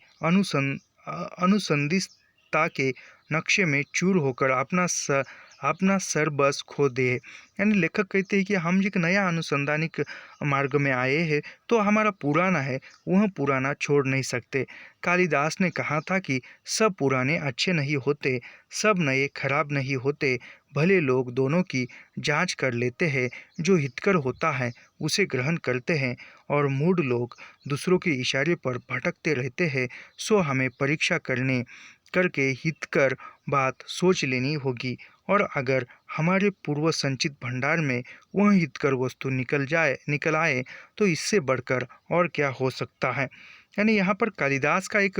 अनुसंधित्सता के नक्शे में चूर होकर अपना सर बस खो दे। यानी लेखक कहते हैं कि हम एक नया अनुसंधानिक मार्ग में आए हैं, तो हमारा पुराना है वह पुराना छोड़ नहीं सकते। कालिदास ने कहा था कि सब पुराने अच्छे नहीं होते, सब नए खराब नहीं होते, भले लोग दोनों की जांच कर लेते हैं, जो हितकर होता है उसे ग्रहण करते हैं, और मूढ़ लोग दूसरों के इशारे पर भटकते रहते हैं। सो हमें परीक्षा करके हितकर बात सोच लेनी होगी, और अगर हमारे पूर्व संचित भंडार में वह हितकर वस्तु निकल आए तो इससे बढ़कर और क्या हो सकता है। यानी यहाँ पर कालिदास का एक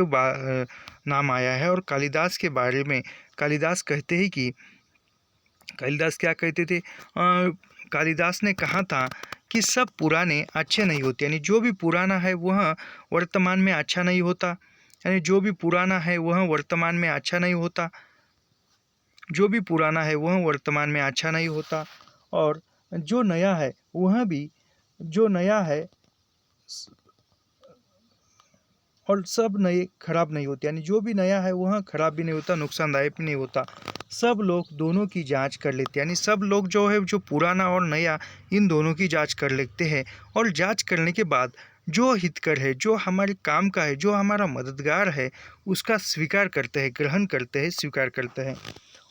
नाम आया है, और कालिदास के बारे में कालिदास कहते हैं कि कालिदास क्या कहते थे, कालिदास ने कहा था कि सब पुराने अच्छे नहीं होते। यानी जो भी पुराना है वह वर्तमान में अच्छा नहीं होता। यानी जो भी पुराना है वह वर्तमान में अच्छा नहीं होता, जो भी पुराना है वह वर्तमान में अच्छा नहीं होता, और जो नया है वह भी जो नया है और सब नए खराब नहीं होते। यानी जो भी नया है वह खराब भी नहीं होता, नुकसानदायक भी नहीं होता। सब लोग दोनों की जांच कर लेते हैं। यानी सब लोग जो है, जो पुराना और नया, इन दोनों की जांच कर लेते हैं, और जांच करने के बाद जो हितकर है, जो हमारे काम का है, जो हमारा मददगार है, उसका स्वीकार करते हैं, ग्रहण करते हैं, स्वीकार करते हैं।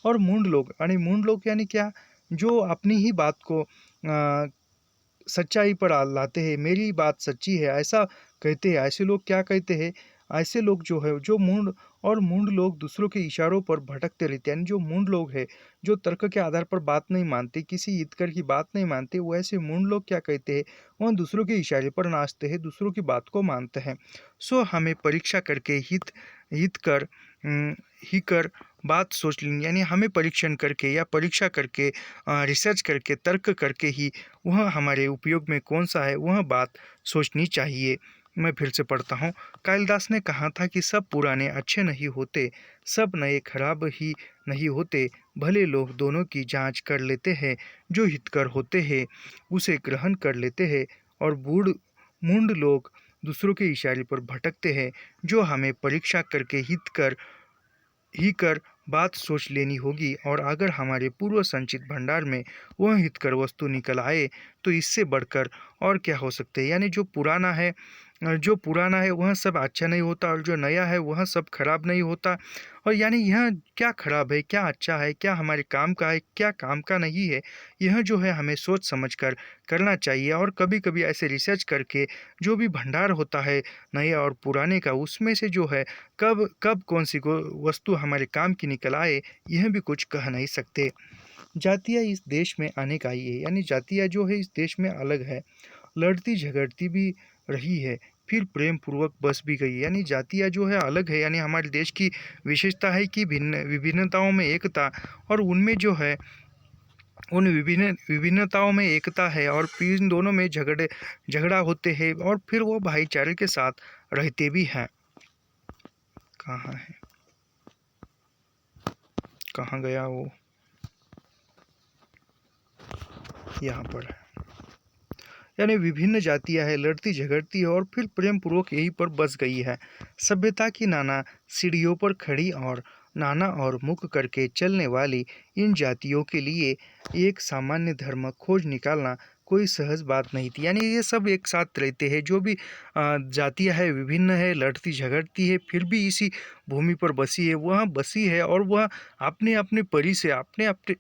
और मूढ़ लोग यानी क्या, जो अपनी ही बात को सच्चाई पर लाते हैं, मेरी बात सच्ची है ऐसा कहते हैं। ऐसे लोग क्या कहते हैं, ऐसे लोग जो है, जो मूढ़ लोग दूसरों के इशारों पर भटकते रहते हैं। यानी जो मूढ़ लोग हैं, जो तर्क के आधार पर बात नहीं मानते, किसी हितकर की बात नहीं मानते, वो ऐसे मूढ़ लोग क्या कहते हैं, वह दूसरों के इशारे पर नाचते हैं, दूसरों की बात को मानते हैं। सो हमें परीक्षा करके ही कर बात सोच लेनी। यानी हमें परीक्षण करके या परीक्षा करके, रिसर्च करके, तर्क करके ही वह हमारे उपयोग में कौन सा है वह बात सोचनी चाहिए। मैं फिर से पढ़ता हूँ। कालिदास ने कहा था कि सब पुराने अच्छे नहीं होते, सब नए खराब ही नहीं होते, भले लोग दोनों की जांच कर लेते हैं, जो हितकर होते हैं उसे ग्रहण कर लेते हैं, और मूढ़ लोग दूसरों के इशारे पर भटकते हैं। जो हमें परीक्षा करके ही कर बात सोच लेनी होगी, और अगर हमारे पूर्व संचित भंडार में वह हितकर वस्तु निकल आए तो इससे बढ़कर और क्या हो सकते हैं। यानी जो पुराना है वह सब अच्छा नहीं होता, और जो नया है वह सब खराब नहीं होता। और यानी यह क्या खराब है, क्या अच्छा है, क्या हमारे काम का है, क्या काम का नहीं है, यह जो है हमें सोच समझकर करना चाहिए। और कभी कभी ऐसे रिसर्च करके जो भी भंडार होता है नए और पुराने का, उसमें से जो है कब कब कौन सी वस्तु हमारे काम की निकल आए, यह भी कुछ कह नहीं सकते। जातियाँ इस देश में अनेक आई है। यानी जातियाँ जो है इस देश में अलग है, लड़ती झगड़ती भी रही है, फिर प्रेम पूर्वक बस भी गई। यानी जातियाँ जो है अलग है। यानी हमारे देश की विशेषता है कि विभिन्नताओं में एकता, और उनमें जो है उन विभिन्नताओं में एकता है, और फिर इन दोनों में झगड़ा होते हैं, और फिर वो भाईचारे के साथ रहते भी हैं। कहाँ है, कहाँ गया वो, यहाँ पर है। यानी विभिन्न जातियां हैं, लड़ती झगड़ती है, और फिर प्रेम पूर्वक यहीं पर बस गई है। सभ्यता की नाना सीढ़ियों पर खड़ी और नाना और मुख करके चलने वाली इन जातियों के लिए एक सामान्य धर्म खोज निकालना कोई सहज बात नहीं थी। यानी ये सब एक साथ रहते हैं, जो भी जातियां है, विभिन्न है, लड़ती झगड़ती है, फिर भी इसी भूमि पर बसी है, वह बसी है, और वह अपने अपने परी से, अपने अपने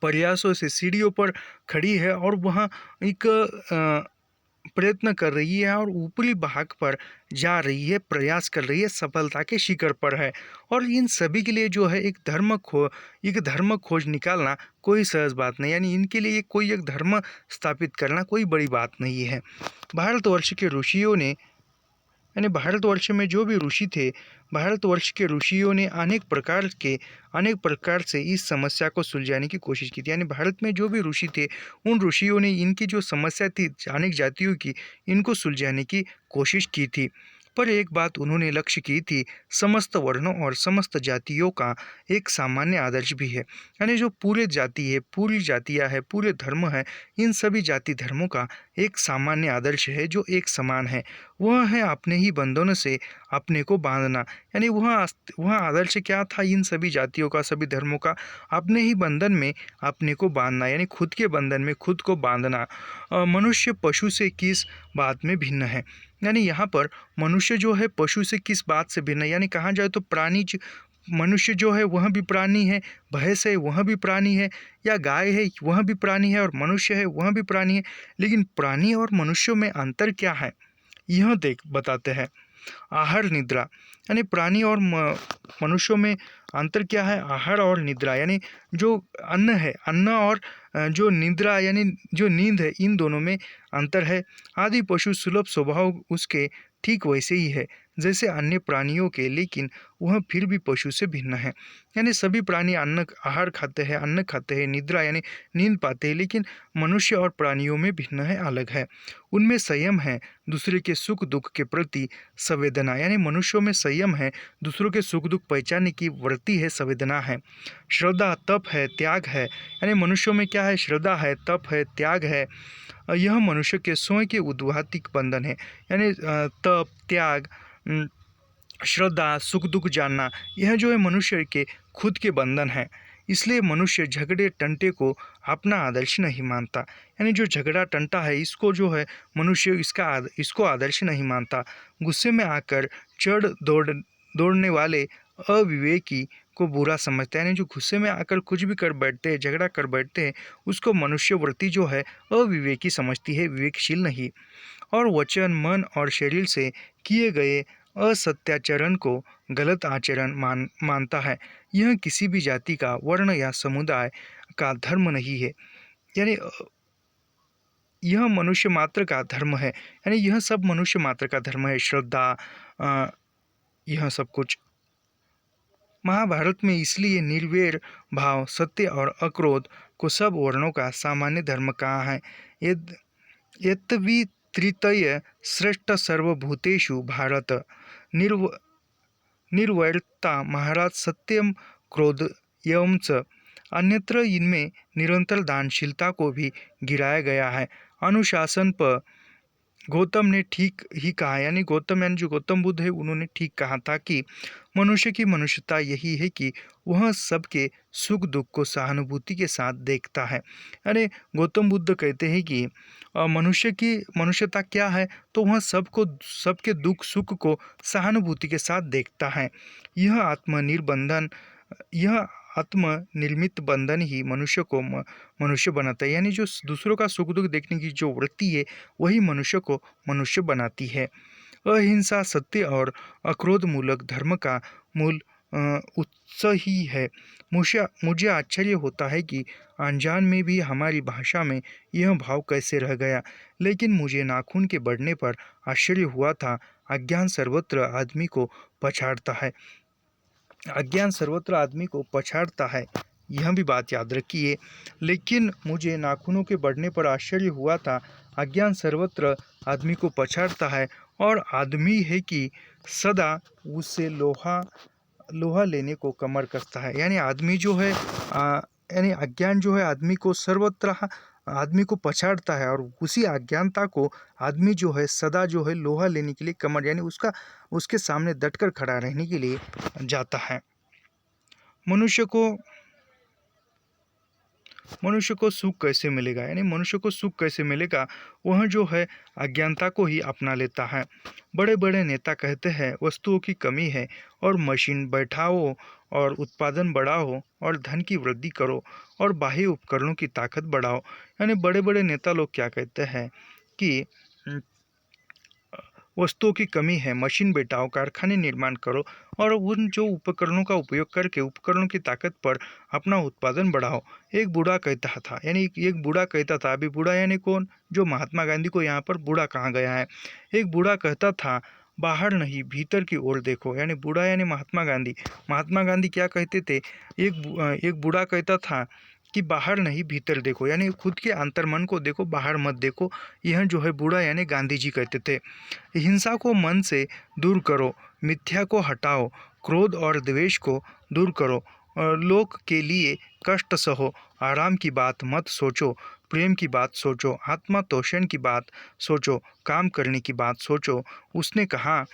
प्रयासों से सीढ़ियों पर खड़ी है, और वह एक प्रयत्न कर रही है, और ऊपरी भाग पर जा रही है, प्रयास कर रही है, सफलता के शिखर पर है। और इन सभी के लिए जो है एक धर्म खोज निकालना कोई सहज बात नहीं। यानी इनके लिए कोई एक धर्म स्थापित करना कोई बड़ी बात नहीं है। भारतवर्ष के ऋषियों ने, यानी भारतवर्ष में जो भी ऋषि थे, भारतवर्ष के ऋषियों ने अनेक प्रकार से इस समस्या को सुलझाने की कोशिश की थी। यानी भारत में जो भी ऋषि थे, उन ऋषियों ने इनकी जो समस्या थी अनेक जातियों की, इनको सुलझाने की कोशिश की थी। पर एक बात उन्होंने लक्ष्य की थी, समस्त वर्णों और समस्त जातियों का एक सामान्य आदर्श भी है। यानी जो पूरे जाति है, पूरी जातियाँ है, पूरे धर्म है, इन सभी जाति धर्मों का एक सामान्य आदर्श है जो एक समान है। वह है अपने ही बंधनों से अपने को बांधना। यानी वह आदर्श क्या था इन सभी जातियों का, सभी धर्मों का? अपने ही बंधन में अपने को बांधना, यानी खुद के बंधन में खुद को बांधना। मनुष्य पशु से किस बात में भिन्न है? यानी यहाँ पर मनुष्य जो है पशु से किस बात से भिन्न है? यानी कहा जाए तो मनुष्य जो है वह भी प्राणी है, भैंस है वह भी प्राणी है, या गाय है वह भी प्राणी है, और मनुष्य है वह भी प्राणी है। लेकिन प्राणी और मनुष्यों में अंतर क्या है, यह बताते हैं। आहार निद्रा, यानी प्राणी और मनुष्यों में अंतर क्या है? आहार और निद्रा, यानी जो अन्न है, अन्न और जो निद्रा यानी जो नींद है, इन दोनों में अंतर है। आदि पशु सुलभ स्वभाव उसके ठीक वैसे ही है जैसे अन्य प्राणियों के, लेकिन वह फिर भी पशु से भिन्न है। यानी सभी प्राणी आहार खाते हैं, अन्न खाते हैं, निद्रा यानी नींद पाते हैं, लेकिन मनुष्य और प्राणियों में भिन्न है, अलग है। उनमें संयम है, दूसरे के सुख दुख के प्रति संवेदना, यानी मनुष्यों में संयम है, दूसरों के सुख दुख पहचानने की वृत्ति है, संवेदना है। श्रद्धा, तप है, त्याग है, यानी मनुष्यों में क्या है? श्रद्धा है, तप है, त्याग है। यह मनुष्य के स्वयं के उद्वातिक बंधन है। यानी तप, त्याग, श्रद्धा, सुख दुख जानना, यह जो है मनुष्य के खुद के बंधन है। इसलिए मनुष्य झगड़े टंटे को अपना आदर्श नहीं मानता। यानी जो झगड़ा टंटा है, इसको जो है मनुष्य इसको आदर्श नहीं मानता। गुस्से में आकर दौड़ने वाले अविवेकी को बुरा समझता है। यानी जो गुस्से में आकर कुछ भी कर बैठते हैं, झगड़ा कर बैठते हैं, उसको मनुष्य वृत्ति जो है अविवेकी समझती है, विवेकशील नहीं। और वचन, मन और शरीर से किए गए असत्याचरण को गलत आचरण मानता है। यह किसी भी जाति का, वर्ण या समुदाय का धर्म नहीं है। यानी यह मनुष्य मात्र का धर्म है। यानी यह सब मनुष्य मात्र का धर्म है, श्रद्धा, यह सब कुछ। महाभारत में इसलिए निर्वैर भाव, सत्य और अक्रोध को सब वर्णों का सामान्य धर्म कहा है। यत्वितृतीय श्रेष्ठ सर्वभूतेषु भारत निर्वैरता महाराज सत्यम क्रोध एवं च अन्यत्र इनमें निरंतर दानशीलता को भी गिराया गया है। अनुशासन पर गौतम ने ठीक ही कहा, यानी जो गौतम बुद्ध है उन्होंने ठीक कहा था कि मनुष्य की मनुष्यता यही है कि वह सबके सुख दुख को सहानुभूति के साथ देखता है। यानी गौतम बुद्ध कहते हैं कि मनुष्य की मनुष्यता क्या है, तो वह सबके दुख सुख को सहानुभूति के साथ देखता है। यह आत्मनिर्मित बंधन ही मनुष्य को मनुष्य बनाता है। यानी जो दूसरों का सुख दुख देखने की जो वृत्ति है, वही मनुष्य को मनुष्य बनाती है। अहिंसा, सत्य और अक्रोध मूलक धर्म का मूल उत्स ही है। मुझे आश्चर्य होता है कि अनजान में भी हमारी भाषा में यह भाव कैसे रह गया। लेकिन मुझे नाखून के बढ़ने पर आश्चर्य हुआ था। अज्ञान सर्वत्र आदमी को पछाड़ता है। अज्ञान सर्वत्र आदमी को पछाड़ता है, यह भी बात याद रखिए। लेकिन मुझे नाखूनों के बढ़ने पर आश्चर्य हुआ था। अज्ञान सर्वत्र आदमी को पछाड़ता है, और आदमी है कि सदा उससे लोहा लेने को कमर कसता है। यानी आदमी जो है यानी अज्ञान जो है आदमी को सर्वत्र आदमी को पछाड़ता है, और उसी अज्ञानता को आदमी जो है सदा जो है लोहा लेने के लिए कमर, यानी उसके सामने डटकर खड़ा रहने के लिए जाता है। मनुष्य को सुख कैसे मिलेगा? यानी मनुष्य को सुख कैसे मिलेगा? वह जो है अज्ञानता को ही अपना लेता है। बड़े बड़े नेता कहते हैं वस्तुओं की कमी है और मशीन बैठाओ और उत्पादन बढ़ाओ और धन की वृद्धि करो और बाह्य उपकरणों की ताकत बढ़ाओ। यानी बड़े बड़े नेता लोग क्या कहते हैं कि वस्तुओं की कमी है, मशीन बैठाओ, कारखाने निर्माण करो और उन जो उपकरणों का उपयोग करके उपकरणों की ताकत पर अपना उत्पादन बढ़ाओ। एक बूढ़ा कहता था, यानी एक बूढ़ा कहता था, अभी बूढ़ा यानी कौन? जो महात्मा गांधी को यहाँ पर बूढ़ा कहा गया है। एक बूढ़ा कहता था, बाहर नहीं भीतर की ओर देखो। यानी बूढ़ा यानी महात्मा गांधी। महात्मा गांधी क्या कहते थे? एक बूढ़ा कहता था कि बाहर नहीं भीतर देखो, यानी खुद के अंतर्मन को देखो, बाहर मत देखो। यह जो है बूढ़ा यानी गांधी जी कहते थे। हिंसा को मन से दूर करो, मिथ्या को हटाओ, क्रोध और द्वेष को दूर करो, लोक के लिए कष्ट सहो, आराम की बात मत सोचो, प्रेम की बात सोचो, आत्मा तोषण की बात सोचो, काम करने की बात सोचो। उसने कहा,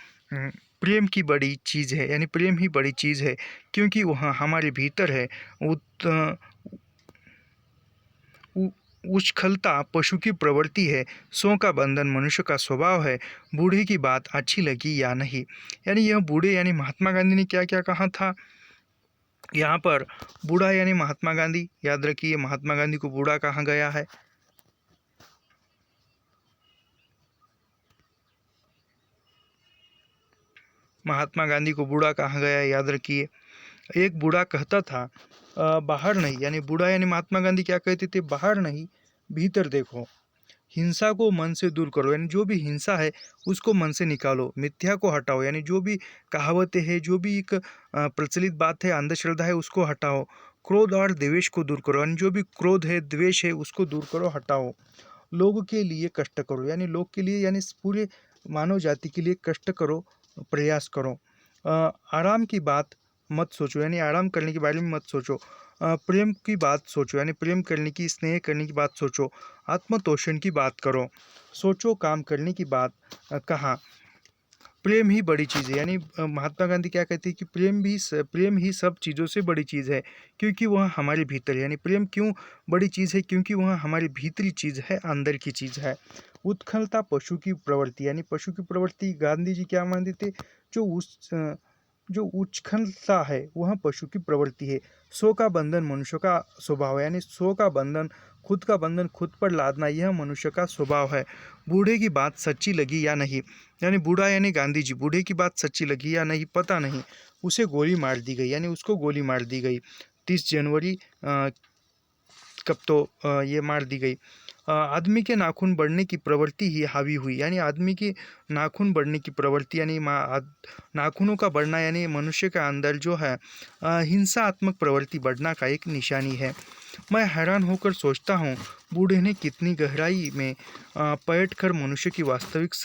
प्रेम की बड़ी चीज़ है, यानी प्रेम ही बड़ी चीज़ है, क्योंकि वह हमारे भीतर है। उ- उच्छृंखलता पशु की प्रवृत्ति है, सौ का बंधन मनुष्य का स्वभाव है। बूढ़े की बात अच्छी लगी या नहीं, यानी यह बूढ़े यानी महात्मा गांधी ने क्या क्या कहा था यहाँ पर। बूढ़ा यानी महात्मा गांधी, याद रखिए महात्मा गांधी को बूढ़ा कहा गया है। महात्मा गांधी को बूढ़ा कहा गया है, याद रखिए। एक बूढ़ा कहता था, बाहर नहीं, यानी बूढ़ा यानी महात्मा गांधी क्या कहते थे, बाहर नहीं भीतर देखो। हिंसा को मन से दूर करो, यानी जो भी हिंसा है उसको मन से निकालो। मिथ्या को हटाओ, यानी जो भी कहावतें हैं, जो भी एक प्रचलित बात है, अंधश्रद्धा है, उसको हटाओ। क्रोध और द्वेष को दूर करो, यानी जो भी क्रोध है, द्वेष है, उसको दूर करो, हटाओ। लोगों के लिए कष्ट करो, यानी लोग के लिए, यानी पूरे मानव जाति के लिए कष्ट करो, प्रयास करो। आराम की बात मत सोचो, यानी आराम करने के बारे में मत सोचो। प्रेम की बात सोचो, यानी प्रेम करने की, स्नेह करने की बात सोचो। आत्मतोषण की बात करो, सोचो, काम करने की बात कहा। प्रेम ही बड़ी चीज़ है, यानी महात्मा गांधी क्या कहते हैं कि प्रेम ही सब चीज़ों से बड़ी चीज़ है, क्योंकि वह हमारे भीतर है। यानी प्रेम क्यों बड़ी चीज़ है, क्योंकि वह हमारी भीतरी चीज़ है, अंदर की चीज़ है। उत्खलता पशु की प्रवृत्ति, यानी पशु की प्रवृत्ति गांधी जी क्या मानते थे, जो उस जो उच्छृंखलता है वह पशु की प्रवृत्ति है। सौ का बंधन मनुष्य का स्वभाव है, यानी सौ का बंधन, खुद का बंधन खुद पर लादना, यह मनुष्य का स्वभाव है। बूढ़े की बात सच्ची लगी या नहीं, यानी बूढ़ा यानी गांधी जी, बूढ़े की बात सच्ची लगी या नहीं पता नहीं, उसे गोली मार दी गई, यानी उसको गोली मार दी गई 30 जनवरी कब तो ये मार दी गई। आदमी के नाखून बढ़ने की प्रवृत्ति ही हावी हुई, यानी आदमी की नाखून बढ़ने की प्रवृत्ति, यानी नाखूनों का बढ़ना, यानी मनुष्य के अंदर जो है हिंसात्मक प्रवृत्ति बढ़ना का एक निशानी है। मैं हैरान होकर सोचता हूँ, बूढ़े ने कितनी गहराई में बैठ कर मनुष्य की वास्तविक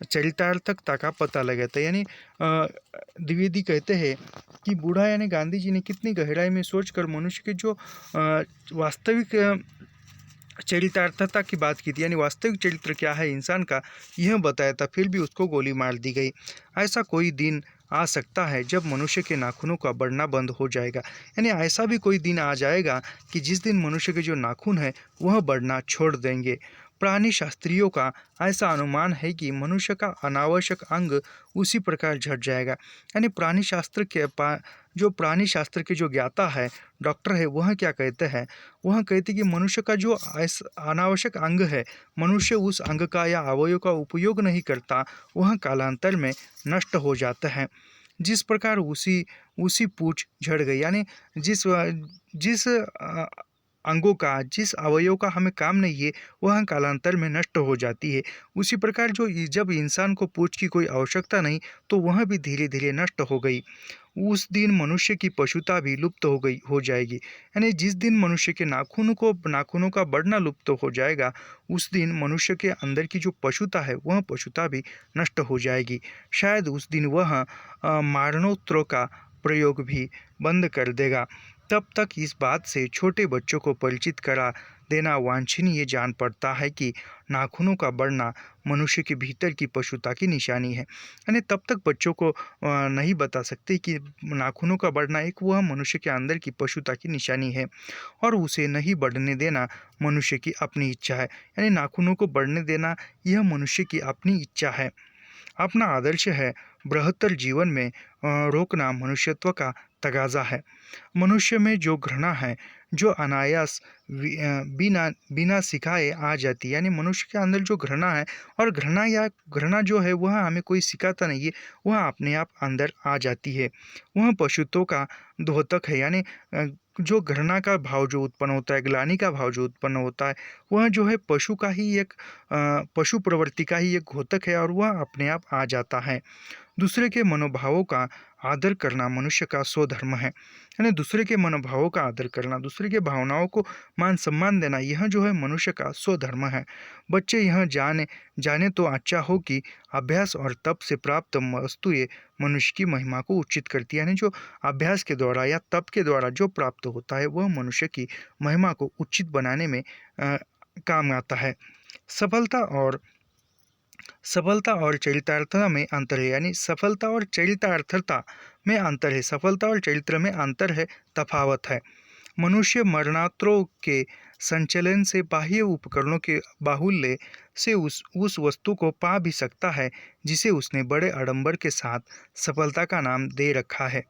चरितार्थकता का पता लगाया था। यानी द्विवेदी कहते हैं कि बूढ़ा यानी गांधी जी ने कितनी गहराई में सोचकर मनुष्य के जो वास्तविक चरितार्थता की बात की थी, यानी वास्तविक चरित्र क्या है इंसान का, यह बताया था, फिर भी उसको गोली मार दी गई। ऐसा कोई दिन आ सकता है जब मनुष्य के नाखूनों का बढ़ना बंद हो जाएगा, यानी ऐसा भी कोई दिन आ जाएगा कि जिस दिन मनुष्य के जो नाखून है वह बढ़ना छोड़ देंगे। प्राणी शास्त्रियों का ऐसा अनुमान है कि मनुष्य का अनावश्यक अंग उसी प्रकार झड़ जाएगा। यानी प्राणी शास्त्र के जो ज्ञाता है, डॉक्टर है, वह क्या कहते हैं, वह कहते कि मनुष्य का जो अनावश्यक अंग है, मनुष्य उस अंग का या अवयव का उपयोग नहीं करता, वह कालांतर में नष्ट हो जाता है। जिस प्रकार उसी उसी पूंछ झड़ गई, यानी जिस जिस अंगों का, जिस अवयव का हमें काम नहीं है, वह कालांतर में नष्ट हो जाती है। उसी प्रकार जब इंसान को पूंछ की कोई आवश्यकता नहीं, तो वह भी धीरे धीरे नष्ट हो गई। उस दिन मनुष्य की पशुता भी लुप्त हो जाएगी। यानी जिस दिन मनुष्य के नाखूनों का बढ़ना लुप्त हो जाएगा, उस दिन मनुष्य के अंदर की जो पशुता है, वह पशुता भी नष्ट हो जाएगी। शायद उस दिन वह मारणोत्तरों का प्रयोग भी बंद कर देगा। तब तक इस बात से छोटे बच्चों को परिचित करा देना वांछनीय जान पड़ता है कि नाखूनों का बढ़ना मनुष्य के भीतर की पशुता की निशानी है। यानी तब तक बच्चों को नहीं बता सकते कि नाखूनों का बढ़ना एक वह मनुष्य के अंदर की पशुता की निशानी है, और उसे नहीं बढ़ने देना मनुष्य की अपनी इच्छा है। यानी नाखूनों को बढ़ने देना यह मनुष्य की अपनी इच्छा है, अपना आदर्श है। बृहत्तर जीवन में रोकना मनुष्यत्व का तगाजा है। मनुष्य में जो घृणा है, जो अनायास बिना बिना सिखाए आ जाती है, यानी मनुष्य के अंदर जो घृणा है, और घृणा जो है वह हमें कोई सिखाता नहीं है, वह अपने आप अंदर आ जाती है। वह पशुत्व का द्योतक है, यानी जो घृणा का भाव जो उत्पन्न होता है, ग्लानि का भाव जो उत्पन्न होता है, वह जो है पशु का ही एक पशु प्रवृत्ति का ही एक घोतक है, और वह अपने आप आ जाता है। दूसरे के मनोभावों का आदर करना मनुष्य का स्वधर्म है। यानी दूसरे के मनोभावों का आदर करना, दूसरे के भावनाओं को मान सम्मान देना, यह जो है मनुष्य का स्वधर्म है। बच्चे यह जाने जाने तो अच्छा हो कि अभ्यास और तप से प्राप्त वस्तुएं मनुष्य की महिमा को उचित करती है। यानी जो अभ्यास के द्वारा या तप के द्वारा जो प्राप्त होता है वह मनुष्य की महिमा को उचित बनाने में काम आता है। सफलता और चरितार्थता में अंतर है। यानी सफलता और चरितार्थता में अंतर है। सफलता और चरित्र में अंतर है, तफावत है। मनुष्य मरणोत्तरों के संचलन से बाह्य उपकरणों के बाहुल्य से उस वस्तु को पा भी सकता है जिसे उसने बड़े आडंबर के साथ सफलता का नाम दे रखा है।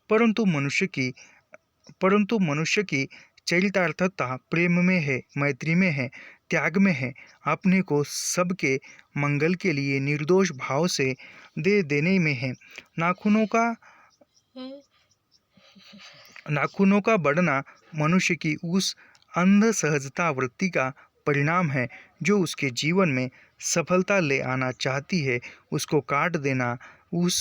परंतु मनुष्य की चरितार्थता प्रेम में है, मैत्री में है, त्याग में है, अपने को सबके मंगल के लिए निर्दोष भाव से दे देने में है। नाखूनों का बढ़ना मनुष्य की उस अंध सहजता वृत्ति का परिणाम है जो उसके जीवन में सफलता ले आना चाहती है। उसको काट देना उस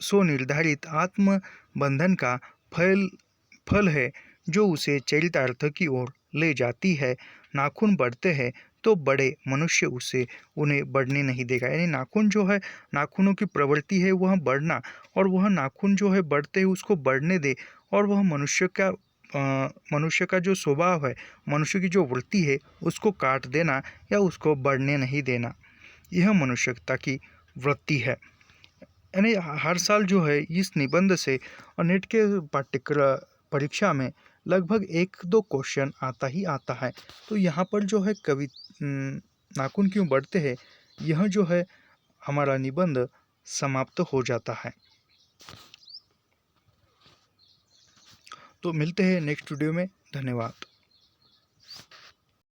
सो निर्धारित आत्म बंधन का फल है जो उसे चरितार्थ की ओर ले जाती है। नाखून बढ़ते हैं तो बड़े मनुष्य उन्हें बढ़ने नहीं देगा। यानी नाखून जो है, नाखूनों की प्रवृत्ति है वह बढ़ना, और वह नाखून जो है बढ़ते ही उसको बढ़ने दे, और वह मनुष्य का जो स्वभाव है, मनुष्य की जो वृत्ति है उसको काट देना या उसको बढ़ने नहीं देना, यह मनुष्यता की वृत्ति है। यानी हर साल जो है इस निबंध से और नेट के पाठ्यक्रम परीक्षा में लगभग 1-2 क्वेश्चन आता ही आता है। तो यहाँ पर जो है नाखून क्यों बढ़ते हैं, यह जो है हमारा निबंध समाप्त हो जाता है। तो मिलते हैं नेक्स्ट वीडियो में। धन्यवाद।